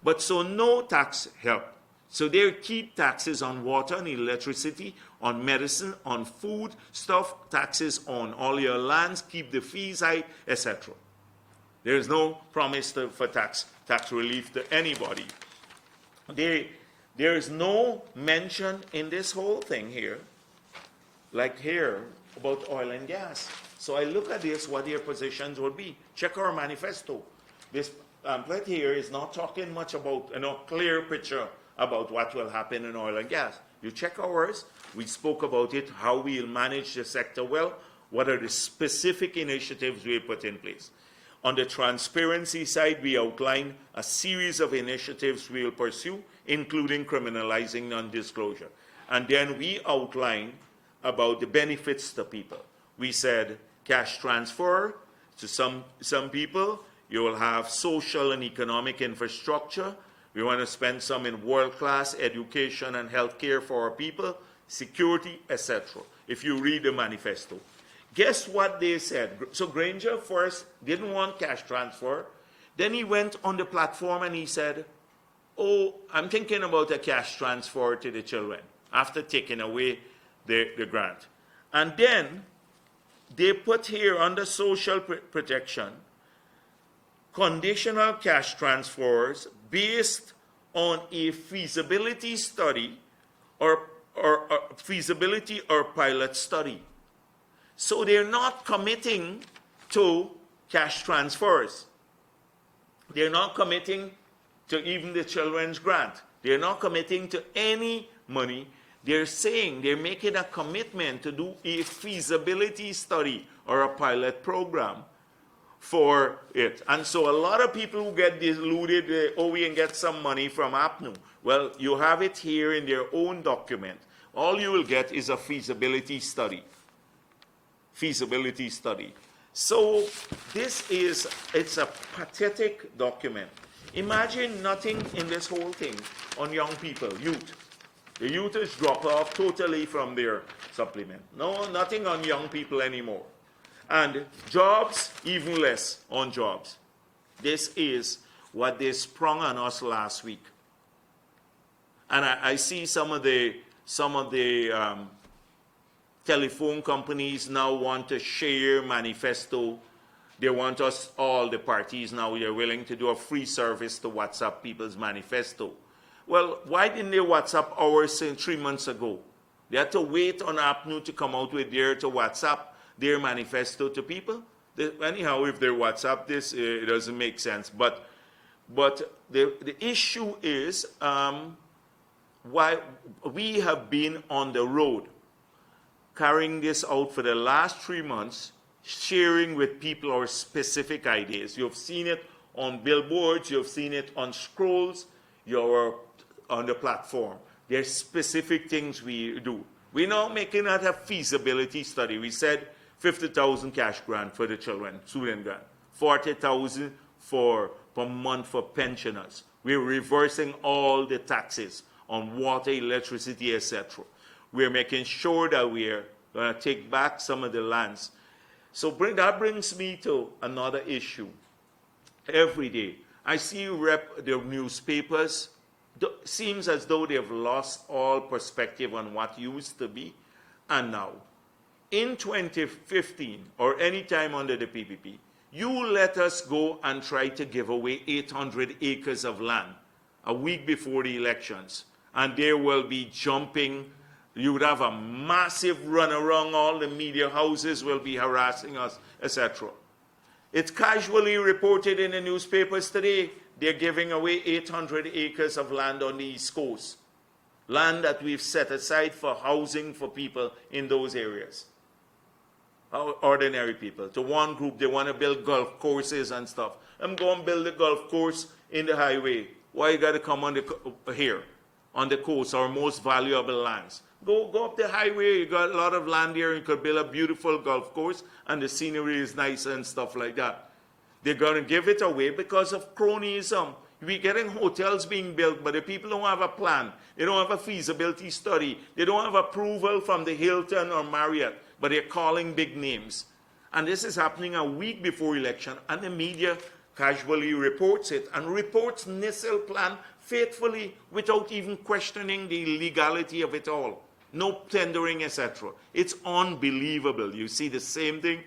But so no tax help. So they keep taxes on water and electricity, on medicine, on food stuff, taxes on all your lands, keep the fees high, etc. There is no promise for tax relief to anybody. There is no mention in this whole thing here, like here, about oil and gas. So I look at this, what their positions would be. Check our manifesto. This pamphlet here is not talking much about, clear picture about what will happen in oil and gas. You check ours, we spoke about it, how we'll manage the sector well, what are the specific initiatives we put in place. On the transparency side, we outline a series of initiatives we'll pursue, including criminalizing non-disclosure. And then we outline about the benefits to people. We said cash transfer to some people. You will have social and economic infrastructure. We want to spend some in world-class education and healthcare for our people, security, etc. If you read the manifesto. Guess what they said? So Granger first didn't want cash transfer. Then he went on the platform and he said, oh, I'm thinking about a cash transfer to the children after taking away the grant. And then they put here under social protection, conditional cash transfers based on a feasibility study or feasibility or pilot study. So they're not committing to cash transfers. They're not committing to even the children's grant. They're not committing to any money. They're saying they're making a commitment to do a feasibility study or a pilot program for it. And so a lot of people who get deluded, oh, we can get some money from APNU. Well, you have it here in their own document. All you will get is a feasibility study. Feasibility study. So this is, it's a pathetic document. Imagine nothing in this whole thing on young people, youth. The youth is dropped off totally from their supplement. No, nothing on young people anymore. And jobs, even less on jobs. This is what they sprung on us last week. And I see some of the telephone companies now want to share manifesto. They want us, all the parties now, they're willing to do a free service to WhatsApp people's manifesto. Well, why didn't they WhatsApp ours 3 months ago? They had to wait on APNU to come out with their, to WhatsApp their manifesto to people. Anyhow, if they WhatsApp this, it doesn't make sense. But the issue is why we have been on the road carrying this out for the last 3 months, sharing with people our specific ideas. You've seen it on billboards, you've seen it on scrolls, you're on the platform. There's specific things we do. We're now making that a feasibility study. We said 50,000 cash grant for the children, student grant, 40,000 per month for pensioners. We're reversing all the taxes on water, electricity, etc. We're making sure that we're going to take back some of the lands. So that brings me to another issue. Every day, I see the newspapers. Seems as though they've lost all perspective on what used to be and now. In 2015, or any time under the PPP, you let us go and try to give away 800 acres of land a week before the elections. And there will be jumping. You would have a massive run around. All the media houses will be harassing us, etc. It's casually reported in the newspapers today, they're giving away 800 acres of land on the East Coast. Land that we've set aside for housing for people in those areas. Ordinary people. To one group, they want to build golf courses and stuff. I'm going to build a golf course in the highway. Why you got to come on here, on the coast, our most valuable lands? Go up the highway. You got a lot of land here. You could build a beautiful golf course, and the scenery is nice and stuff like that. They're going to give it away because of cronyism. We're getting hotels being built, but the people don't have a plan. They don't have a feasibility study. They don't have approval from the Hilton or Marriott, but they're calling big names. And this is happening a week before election, and the media casually reports it, and reports Nissel plan faithfully without even questioning the legality of it all. No tendering, etc. It's unbelievable. You see the same thing,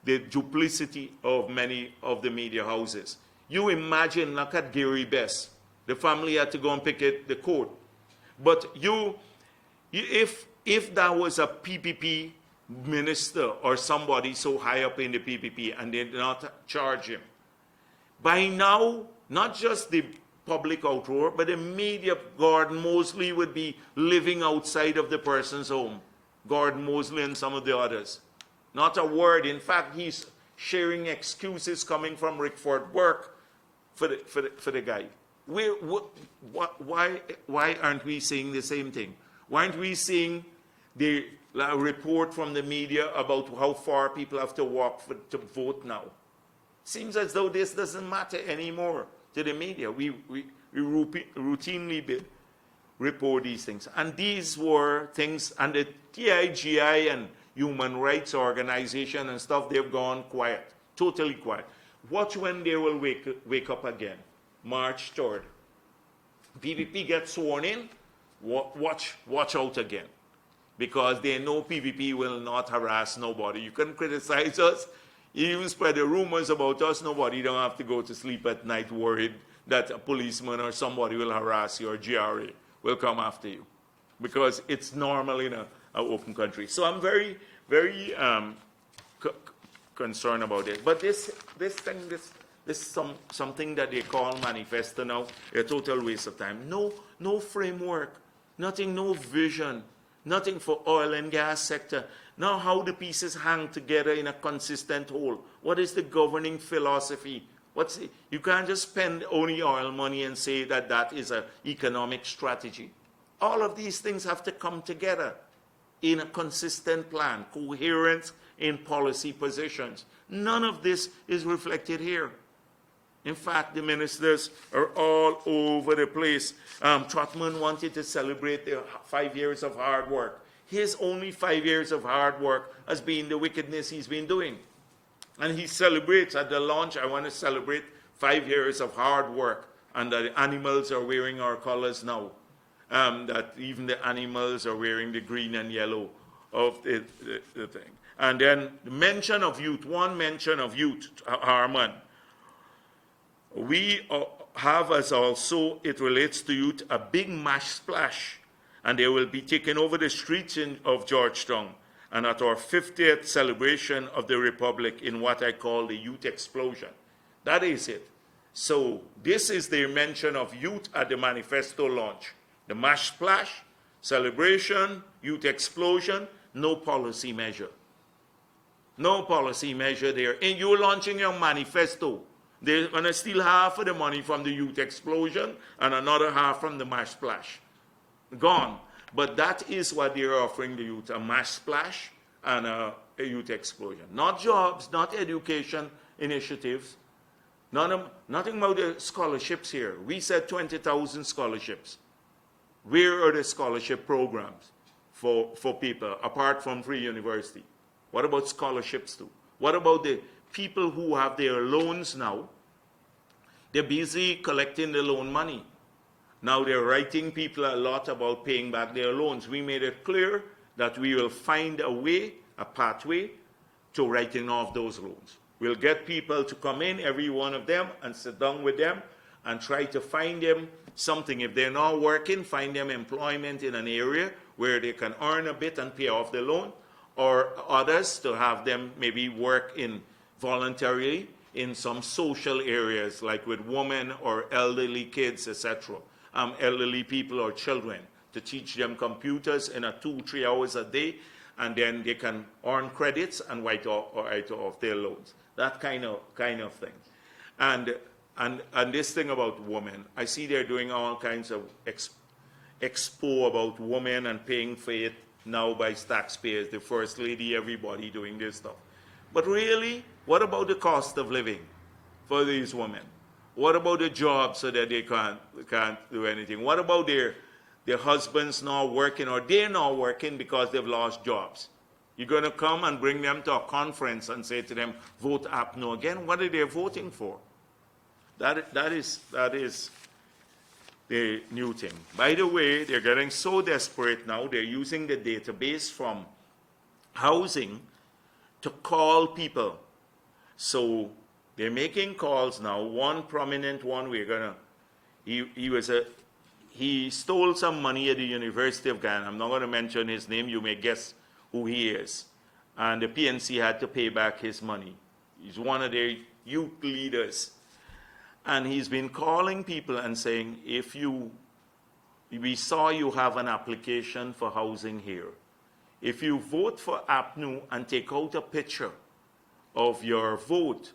the duplicity of many of the media houses. You imagine, look at Gary Best. The family had to go and pick the court. But if that was a PPP minister or somebody so high up in the PPP and they did not charge him, by now, not just the public outroar, but the media, Gordon Mosley would be living outside of the person's home. Gordon Mosley and some of the others. Not a word. In fact, he's sharing excuses coming from Rickford Burke for the guy. Why aren't we seeing the same thing? Why aren't we seeing the report from the media about how far people have to walk to vote now? Seems as though this doesn't matter anymore to the media. We routinely report these things. And these were things, and the TIGI and Human Rights Organization and stuff, they've gone quiet, totally quiet. Watch when they will wake up again, March 3rd. PPP gets sworn in, watch out again. Because they know PPP will not harass nobody. You can criticize us. You even spread the rumors about us. Nobody don't have to go to sleep at night worried that a policeman or somebody will harass you or GRA will come after you. Because it's normal in an open country. So I'm very, very concerned about it. But this something that they call Manifesto now, a total waste of time. No framework, nothing, no vision, nothing for oil and gas sector. Now how the pieces hang together in a consistent whole. What is the governing philosophy? You can't just spend only oil money and say that that is an economic strategy. All of these things have to come together in a consistent plan, coherence in policy positions. None of this is reflected here. In fact, the ministers are all over the place. Trotman wanted to celebrate the 5 years of hard work. His only 5 years of hard work has been the wickedness he's been doing. And he celebrates at the launch, I want to celebrate 5 years of hard work, and that the animals are wearing our colors now. That even the animals are wearing the green and yellow of the thing. And then the mention of youth, one mention of youth, Harman. We have as also, it relates to youth, a big mash splash, and they will be taking over the streets of Georgetown, and at our 50th celebration of the Republic in what I call the youth explosion. That is it. So this is the mention of youth at the Manifesto launch. The mash splash, celebration, youth explosion, no policy measure. No policy measure there. And you're launching your manifesto. They're going to steal half of the money from the youth explosion and another half from the mash splash. Gone. But that is what they're offering the youth, a mash splash and a youth explosion. Not jobs, not education initiatives. Nothing about the scholarships here. We said 20,000 scholarships. Where are the scholarship programs for people, apart from Free University? What about scholarships too? What about the people who have their loans now? They're busy collecting the loan money. Now they're writing people a lot about paying back their loans. We made it clear that we will find a way, a pathway, to writing off those loans. We'll get people to come in, every one of them, and sit down with them and try to find them something. If they're not working, find them employment in an area where they can earn a bit and pay off the loan, or others to have them maybe work in voluntarily in some social areas, like with women or elderly kids, etc., elderly people or children, to teach them computers in a 2-3 hours a day, and then they can earn credits and write off their loans. That kind of thing. And this thing about women, I see they're doing all kinds of expo about women and paying for it now by taxpayers, the First Lady, everybody doing this stuff. But really, what about the cost of living for these women? What about the jobs so that they can't do anything? What about their husbands not working, or they're not working because they've lost jobs? You're going to come and bring them to a conference and say to them, vote APNO again? What are they voting for? That is the new thing. By the way, they're getting so desperate now, they're using the database from housing to call people. So they're making calls now. One prominent one, he stole some money at the University of Ghana. I'm not going to mention his name. You may guess who he is. And the PNC had to pay back his money. He's one of their youth leaders. And he's been calling people and saying, we saw you have an application for housing here. If you vote for APNO and take out a picture of your vote,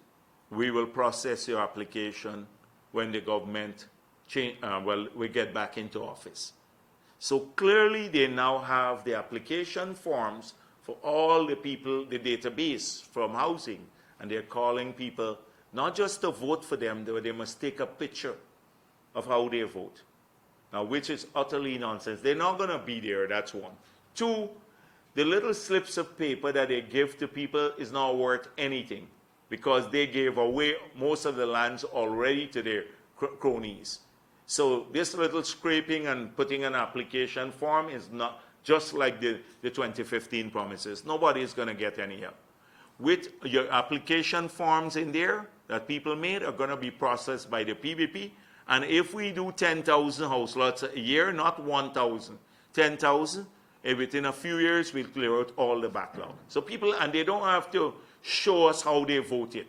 we will process your application when the government we get back into office. So clearly they now have the application forms for all the people, the database from housing, and they're calling people not just to vote for them, they must take a picture of how they vote. Now, which is utterly nonsense. They're not going to be there, that's one. Two, the little slips of paper that they give to people is not worth anything, because they gave away most of the lands already to their cronies. So this little scraping and putting an application form is not just like the 2015 promises. Nobody is going to get any help. With your application forms in there that people made are going to be processed by the PBP. And if we do 10,000 house lots a year, not 1,000, 10,000, within a few years we'll clear out all the backlog. So people, and they don't have to show us how they voted.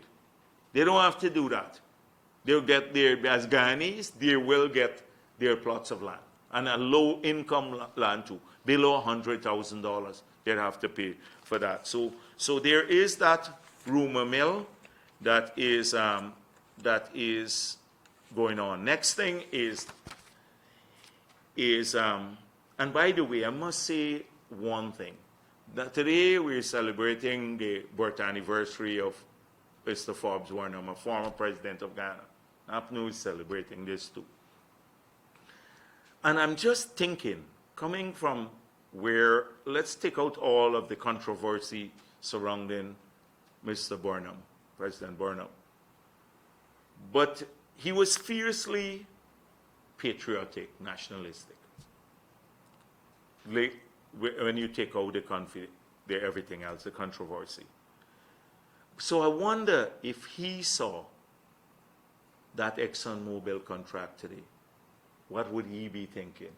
They don't have to do that. They'll get their, as Guyanese, they will get their plots of land. And a low-income land too, below $100,000, they'll have to pay for that. So there is that rumor mill that is going on. Next thing is and by the way, I must say one thing. That today we're celebrating the birth anniversary of Mr. Forbes Warnham, a former president of Ghana. APNO is celebrating this too. And I'm just thinking, coming from where, let's take out all of the controversy surrounding Mr. Burnham, President Burnham. But he was fiercely patriotic, nationalistic. When you take out the everything else, the controversy. So I wonder if he saw that ExxonMobil contract today, what would he be thinking?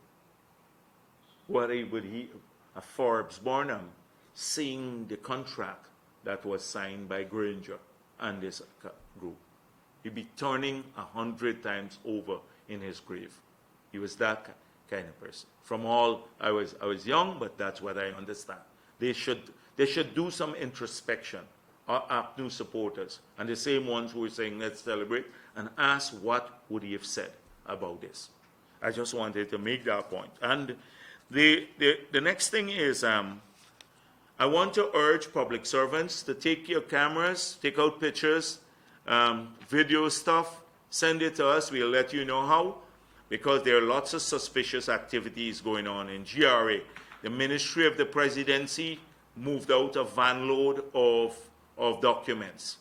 What would he, a Forbes Burnham, seeing the contract that was signed by Granger and this group? He'd be turning 100 times over in his grave. He was that kind of person. From all, I was young, but that's what I understand. They should do some introspection, our APNO supporters, and the same ones who are saying, let's celebrate, and ask what would he have said about this. I just wanted to make that point. And the next thing is, I want to urge public servants to take your cameras, take out pictures, video stuff, send it to us. We'll let you know how, because there are lots of suspicious activities going on in GRA. The Ministry of the Presidency moved out a van load of documents.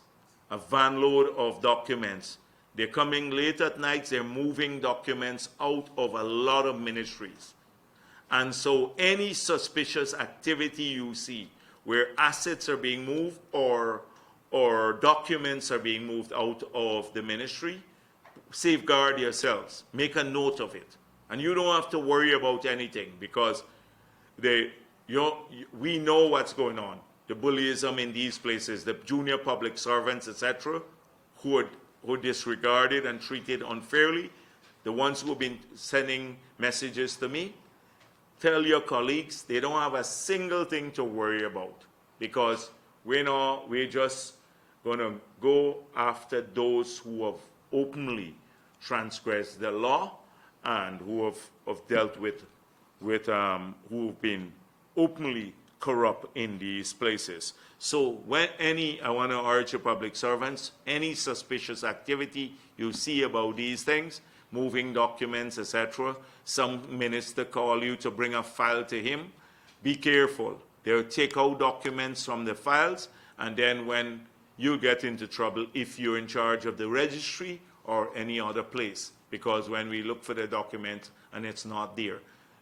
A van load of documents. They're coming late at night, they're moving documents out of a lot of ministries. And so any suspicious activity you see where assets are being moved or documents are being moved out of the ministry, safeguard yourselves. Make a note of it. And you don't have to worry about anything, because we know what's going on. The bullyism in these places, the junior public servants, etc., who disregarded and treated unfairly, the ones who have been sending messages to me, tell your colleagues they don't have a single thing to worry about, because we're just going to go after those who have openly transgressed the law and who have dealt with who've been openly corrupt in these places. So when I want to urge the public servants, any suspicious activity you see about these things, moving documents, etc., some minister call you to bring a file to him, be careful. They'll take out documents from the files, and then when you get into trouble if you're in charge of the registry or any other place, because when we look for the document and it's not there,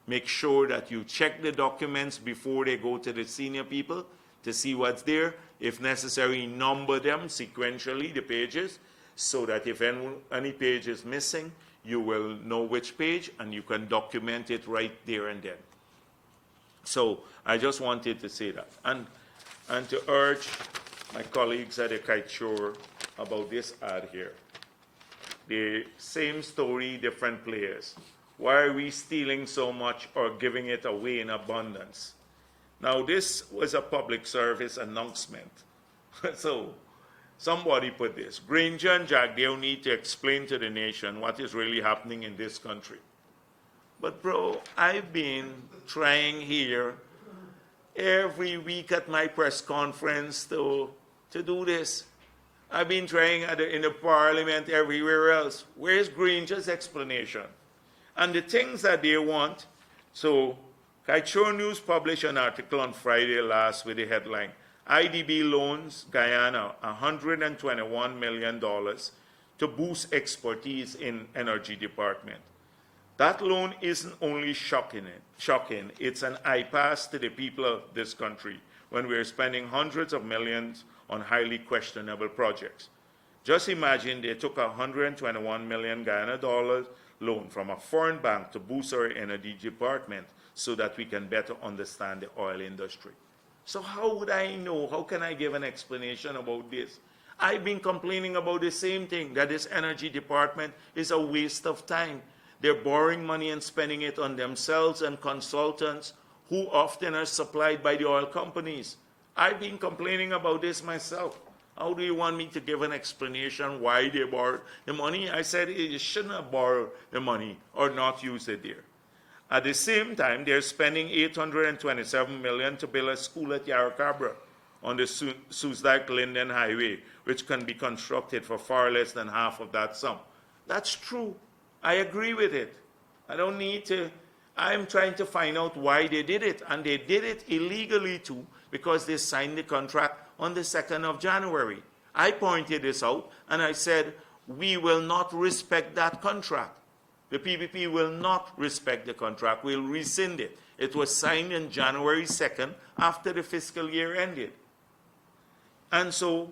make sure that you check the documents before they go to the senior people to see what's there. If necessary, number them sequentially, the pages, so that if any page is missing, you will know which page and you can document it right there and then. So I just wanted to say that. And to urge my colleagues at the Kite Shore about this ad here. The same story, different players. Why are we stealing so much or giving it away in abundance? Now, this was a public service announcement. So somebody put this. Granger and Jagdeo need to explain to the nation what is really happening in this country. But, bro, I've been trying here every week at my press conference to do this. I've been trying in the parliament, everywhere else. Where's Granger's explanation? And the things that they want. So Kite Shore News published an article on Friday last with the headline, IDB loans Guyana $121 million to boost expertise in energy department. That loan isn't only shocking, it's an eye-pass to the people of this country when we're spending hundreds of millions on highly questionable projects. Just imagine they took $121 million Guyana dollars loan from a foreign bank to boost our energy department so that we can better understand the oil industry. So how would I know? How can I give an explanation about this? I've been complaining about the same thing, that this energy department is a waste of time. They're borrowing money and spending it on themselves and consultants who often are supplied by the oil companies. I've been complaining about this myself. How do you want me to give an explanation why they borrowed the money? I said you shouldn't have borrowed the money or not used it there. At the same time, they're spending $827 million to build a school at Yarracabra on the Susdike-Linden Highway, which can be constructed for far less than half of that sum. That's true. I agree with it. I don't need to. I'm trying to find out why they did it. And they did it illegally too, because they signed the contract on the 2nd of January. I pointed this out, and I said, we will not respect that contract. The PPP will not respect the contract. We'll rescind it. It was signed on January 2nd after the fiscal year ended. And so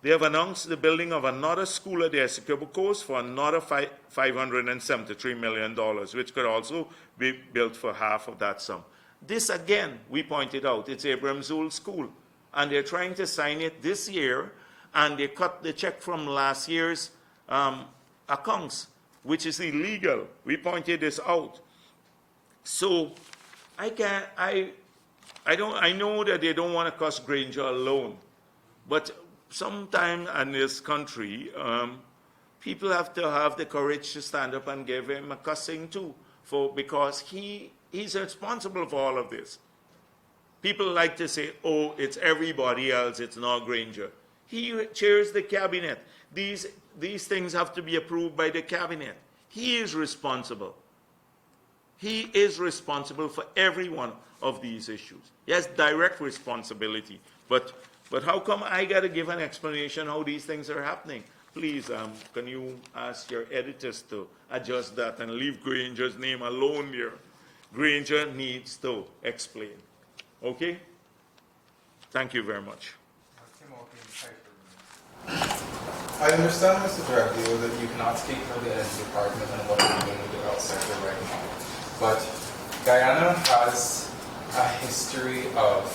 they have announced the building of another school at the Essequibo Coast for another $573 million, which could also be built for half of that sum. This, again, we pointed out, it's Abraham Zoul School. And they're trying to sign it this year, and they cut the check from last year's accounts, which is illegal. We pointed this out. So I know that they don't want to cost Granger a loan, but sometime in this country, people have to have the courage to stand up and give him a cussing too, because he's responsible for all of this. People like to say, oh, it's everybody else, it's not Granger. He chairs the cabinet. These things have to be approved by the cabinet. He is responsible. He is responsible for every one of these issues. He has direct responsibility. But how come I got to give an explanation how these things are happening? Please, can you ask your editors to adjust that and leave Granger's name alone there? Granger needs to explain. Okay? Thank you very much. I understand, Mr. Jagdeo, that you cannot speak for the energy department and what we're doing with the oil sector right now. But Guyana has a history of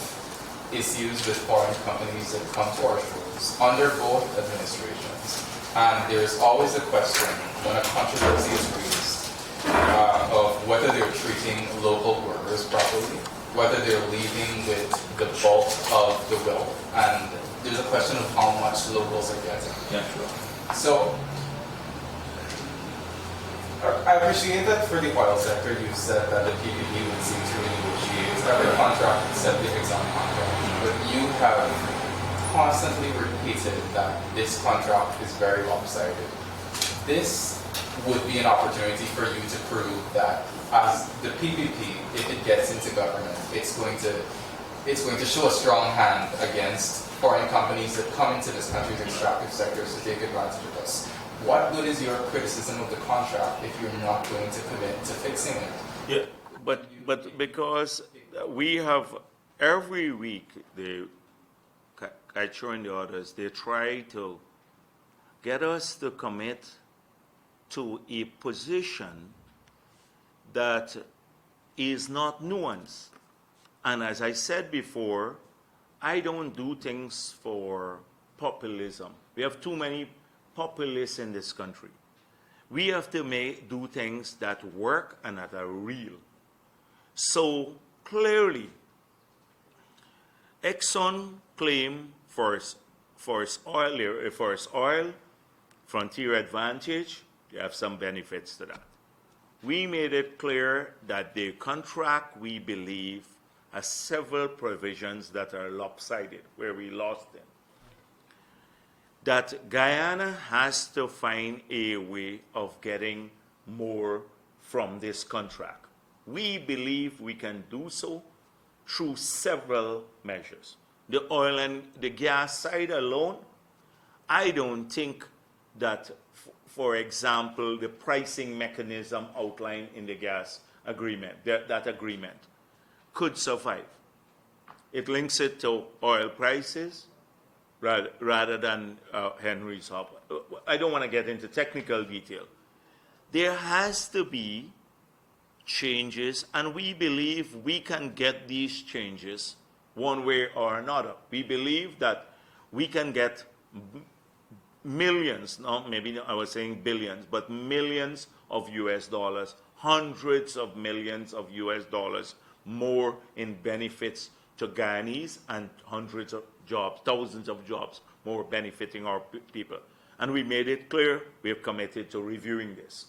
issues with foreign companies that come to our shores under both administrations. And there's always a question when a controversy is raised of whether they're treating local workers properly, whether they're leaving with the bulk of the wealth, and there's a question of how much locals are getting. Yeah, sure. So, I appreciate that for the oil sector, you said that the PPP would seem to renegotiate every contract except the Exxon contract. But you have constantly repeated that this contract is very lopsided. This would be an opportunity for you to prove that as the PPP, if it gets into government, it's going to show a strong hand against foreign companies that come into this country's extractive sectors to take advantage of us. What good is your criticism of the contract if you're not going to commit to fixing it? Yeah, but because we have every week, I join the others, they try to get us to commit to a position that is not nuanced. And as I said before, I don't do things for populism. We have too many populists in this country. We have to do things that work and that are real. So clearly, Exxon claimed for its oil, frontier advantage. You have some benefits to that. We made it clear that the contract, we believe, has several provisions that are lopsided, where we lost them. That Guyana has to find a way of getting more from this contract. We believe we can do so through several measures. The oil and the gas side alone, I don't think that, for example, the pricing mechanism outlined in the gas agreement, that agreement, could survive. It links it to oil prices rather than Henry's Hub. I don't want to get into technical detail. There has to be changes, and we believe we can get these changes one way or another. We believe that we can get millions, maybe I was saying billions, but millions of US dollars, hundreds of millions of US dollars more in benefits to Guyanese, and hundreds of jobs, thousands of jobs more benefiting our people. And we made it clear we have committed to reviewing this.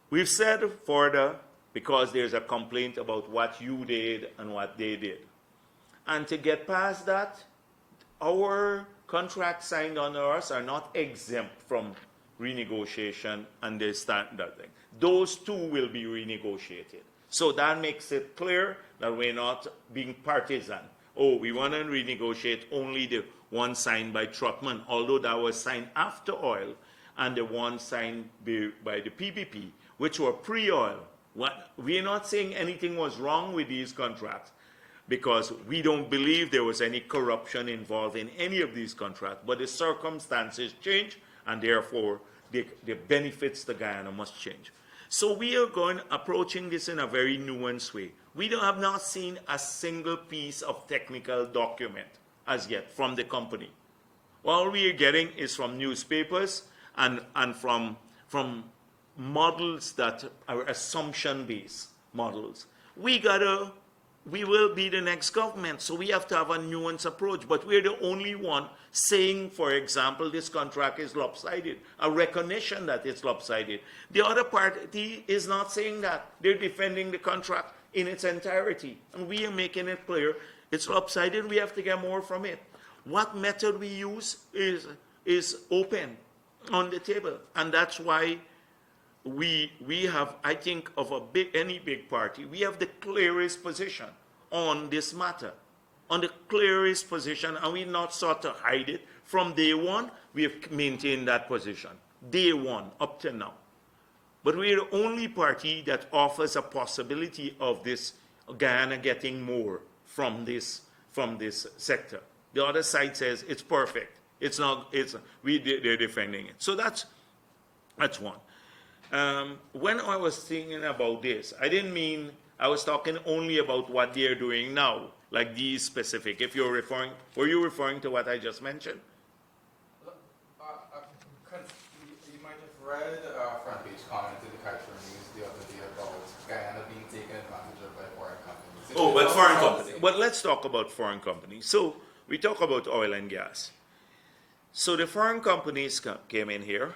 We've said further, because there's a complaint about what you did and what they did. And to get past that, our contracts signed under us are not exempt from renegotiation and the standard thing. Those two will be renegotiated. So that makes it clear that we're not being partisan. Oh, we want to renegotiate only the one signed by Trotman, although that was signed after oil, and the one signed by the PPP, which were pre-oil. We're not saying anything was wrong with these contracts, because we don't believe there was any corruption involved in any of these contracts, but the circumstances change, and therefore the benefits to Guyana must change. So we are approaching this in a very nuanced way. We have not seen a single piece of technical document as yet from the company. All we are getting is from newspapers and from models that are assumption-based models. We will be the next government, so we have to have a nuanced approach. But we're the only one saying, for example, this contract is lopsided, a recognition that it's lopsided. The other party is not saying that. They're defending the contract in its entirety. And we are making it clear it's lopsided, we have to get more from it. What method we use is open on the table. And that's why we have, I think, of any big party, we have the clearest position on this matter, on the clearest position, and we've not sought to hide it. From day one, we have maintained that position, day one, up to now. But we're the only party that offers a possibility of this Guyana getting more from this sector. The other side says it's perfect. It's not. They're defending it. So that's one. When I was thinking about this, I didn't mean I was talking only about what they're doing now. like these specific. If you're referring, were you referring to what I just mentioned? You might have read a front page comment in the Cultural News the other day about Guyana being taken advantage of by foreign companies. Oh, but foreign companies. But let's talk about foreign companies. So we talk about oil and gas. So the foreign companies came in here.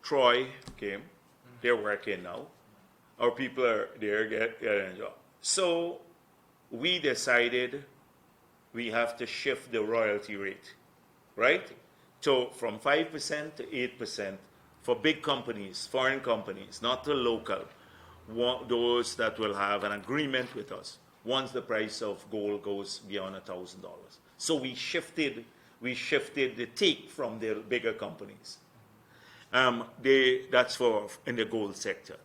Troy came. They're working now. Our people are there getting a job. So we decided we have to shift the royalty rate, right? So from 5% to 8% for big companies, foreign companies, not the local, those that will have an agreement with us once the price of gold goes beyond $1,000. So we shifted the take from the bigger companies. That's for in the gold sector.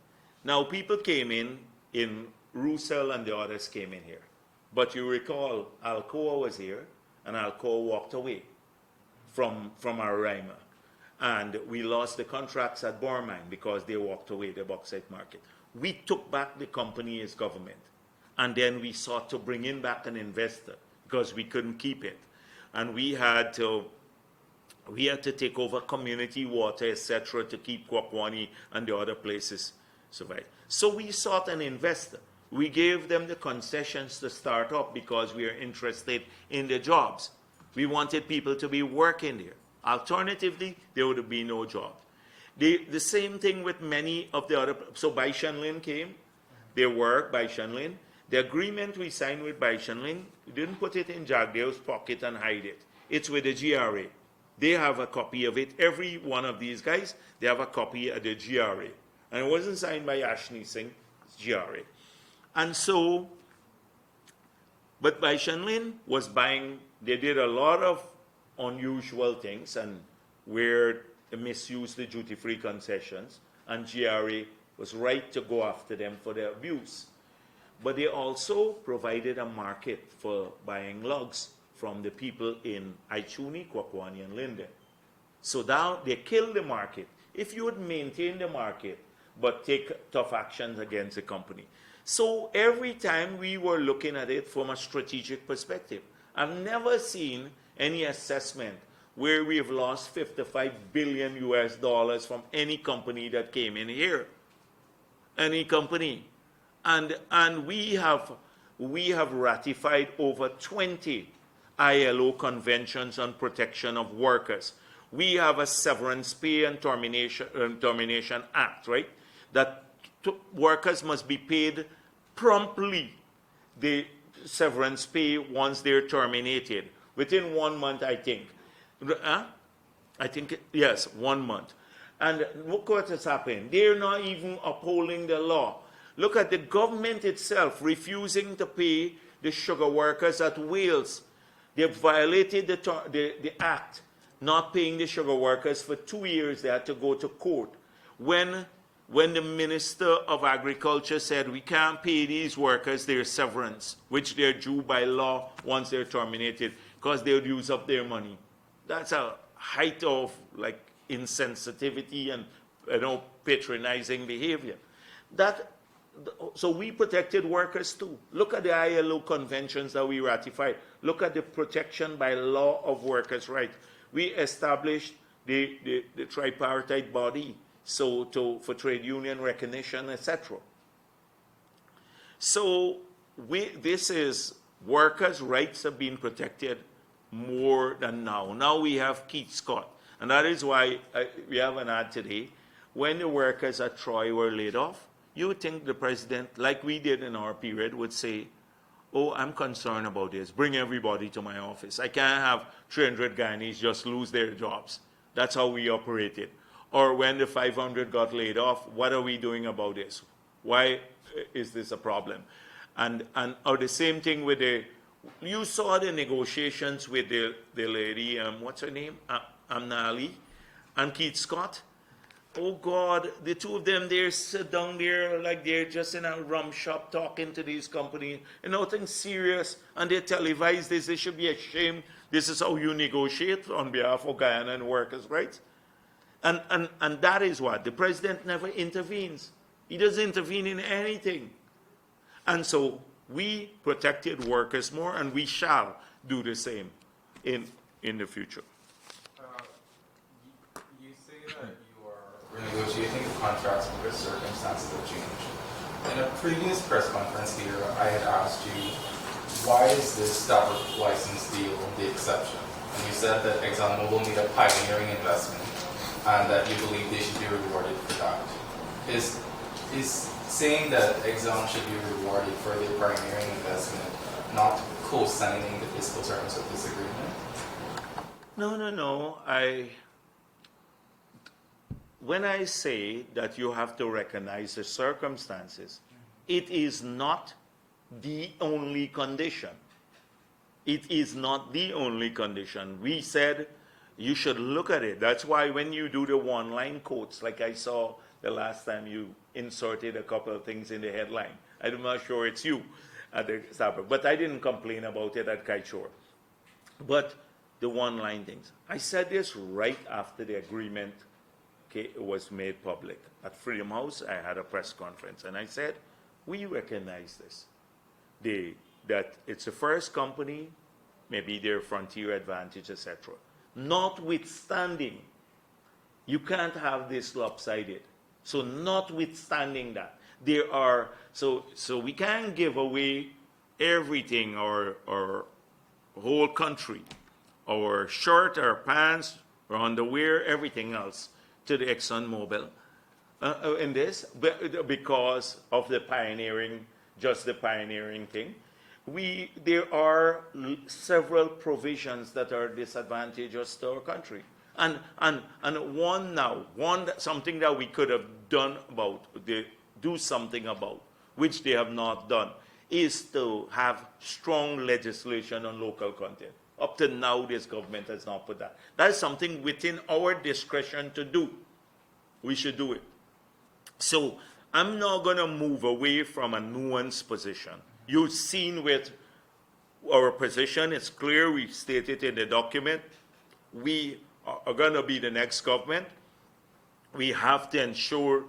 Now people came in Roussel and the others came in here. But you recall Alcoa was here and Alcoa walked away from our Rima. And we lost the contracts at Bormine because they walked away, the bauxite market. We took back the company as government. And then we sought to bring in back an investor because we couldn't keep it. And we had to take over community water, etc., to keep Kwakwani and the other places survive. So we sought an investor. We gave them the concessions to start up because we are interested in the jobs. We wanted people to be working there. Alternatively, there would be no job. The same thing with many of the other. So Bai Shanlin came. They worked, Bai Shanlin. The agreement we signed with Bai Shanlin, we didn't put it in Jagdeo's pocket and hide it. It's with the GRA. They have a copy of it. Every one of these guys, they have a copy of the GRA. And it wasn't signed by Ashni Singh, it's GRA. And so, but Bai Shanlin was buying, they did a lot of unusual things and where they misused the duty-free concessions, and GRA was right to go after them for their abuse. But they also provided a market for buying logs from the people in Aichuni, Kwakwani, and Linden. So now they killed the market. If you would maintain the market, but take tough actions against the company. So every time we were looking at it from a strategic perspective. I've never seen any assessment where we've lost 55 billion US dollars from any company that came in here. Any company. And we have ratified over 20 ILO conventions on protection of workers. We have a severance pay and termination act, right? That workers must be paid promptly the severance pay once they're terminated. Within 1 month, I think. Yes, 1 month. And look what has happened. They're not even upholding the law. Look at the government itself refusing to pay the sugar workers at Wales. They've violated the act, not paying the sugar workers for 2 years. They had to go to court. When the Minister of Agriculture said, we can't pay these workers their severance, which they're due by law once they're terminated, because they would use up their money. That's a height of like insensitivity and patronizing behavior. So we protected workers too. Look at the ILO conventions that we ratified. Look at the protection by law of workers' rights. We established the tripartite body for trade union recognition, etc. So this is workers' rights have been protected more than now. Now we have Keith Scott, and that is why we have an ad today. When the workers at Troy were laid off, you would think the president, like we did in our period, would say, oh, I'm concerned about this. Bring everybody to my office. I can't have 300 Guyanese just lose their jobs. That's how we operated. Or when the 500 got laid off, what are we doing about this? Why is this a problem? Or the same thing with you saw the negotiations with the lady, what's her name? Amna Ali and Keith Scott. Oh God, the two of them, they sit down there like they're just in a rum shop talking to these companies and nothing serious, and they televise this. They should be ashamed. This is how you negotiate on behalf of Guyana and workers' rights. And that is what the president never intervenes. He doesn't intervene in anything. And so We protected workers more, and we shall do the same in the future. You say that you are renegotiating the contracts because circumstances have changed. In a previous press conference here, I had asked you, why is this Stafford license deal the exception? And you said that ExxonMobil made a pioneering investment and that you believe they should be rewarded for that. Is saying that Exxon should be rewarded for their pioneering investment not co-signing the fiscal terms of this agreement? No. When I say that you have to recognize the circumstances, it is not the only condition. It is not the only condition. We said you should look at it. That's why when you do the one-line quotes, like I saw the last time you inserted a couple of things in the headline. I'm not sure it's you at the Starbucks, but I didn't complain about it at Kiteshore. But the one-line things. I said this right after the agreement was made public. At Freedom House, I had a press conference, and I said, we recognize this. That it's the first company, maybe their frontier advantage, etc. Notwithstanding, you can't have this lopsided. So notwithstanding that, there are, so we can't give away everything, our whole country, our shirt, our pants, our underwear, everything else to the ExxonMobil in this, because of the pioneering, just the pioneering thing. There are several provisions that are disadvantageous to our country. And something that we could have done do something about, which they have not done, is to have strong legislation on local content. Up to now, this government has not put that. That is something within our discretion to do. We should do it. So I'm not going to move away from a nuanced position. You've seen with our position, it's clear, we stated in the document, we are going to be the next government. We have to ensure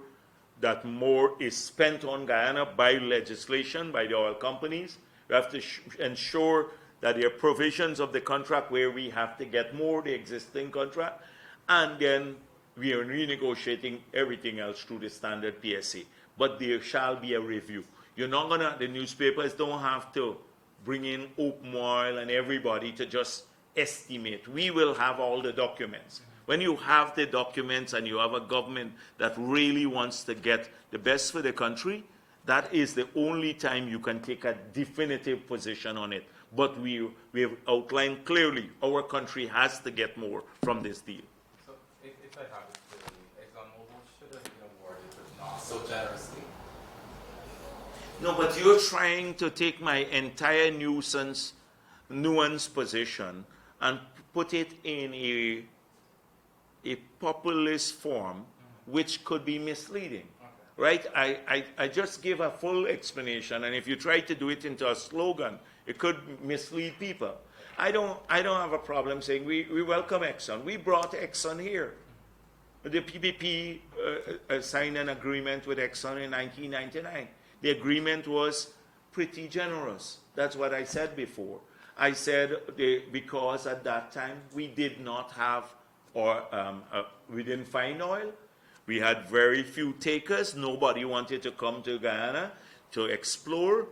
that more is spent on Guyana by legislation, by the oil companies. We have to ensure that there are provisions of the contract where we have to get more, the existing contract, and then we are renegotiating everything else through the standard PSA. But there shall be a review. You're not going to, the newspapers don't have to bring in open oil and everybody to just estimate. We will have all the documents. When you have the documents and you have a government that really wants to get the best for the country, that is the only time you can take a definitive position on it. But we have outlined clearly our country has to get more from this deal. So if I have it clearly, ExxonMobil should have been awarded, but not so generously. No, but you're trying to take my entire nuanced position and put it in a populist form, which could be misleading. Right? I just give a full explanation, and if you try to do it into a slogan, it could mislead people. I don't have a problem saying we welcome Exxon. We brought Exxon here. The PPP signed an agreement with Exxon in 1999. The agreement was pretty generous. That's what I said before. I said because at that time we did not have, we didn't find oil. We had very few takers. Nobody wanted to come to Guyana to explore.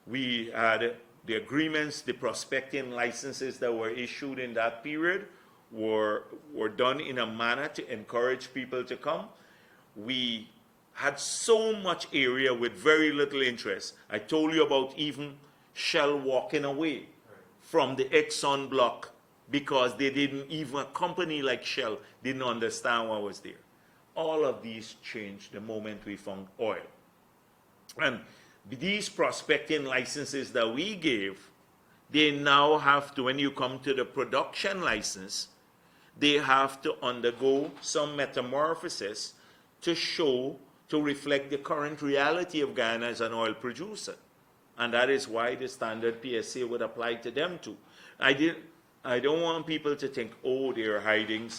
We had the agreements, the prospecting licenses that were issued in that period were done in a manner to encourage people to come. We had so much area with very little interest. I told you about even Shell walking away from the Exxon block because they didn't, even a company like Shell didn't understand what was there. All of these changed the moment we found oil. And these prospecting licenses that we gave, they now have to, when you come to the production license, they have to undergo some metamorphosis to reflect the current reality of Guyana as an oil producer. And that is why the standard PSA would apply to them too. I don't want people to think, oh, they're hiding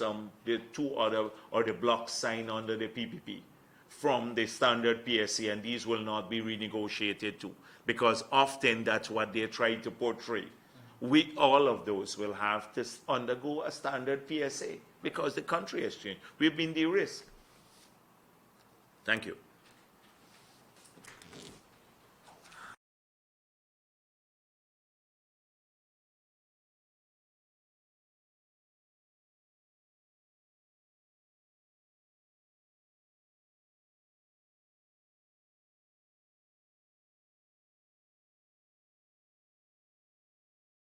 the two other, or the blocks signed under the PPP. from the standard PSA, and these will not be renegotiated too, because often that's what they try to portray. All of those will have to undergo a standard PSA because the country has changed. We've been de-risked. Thank you.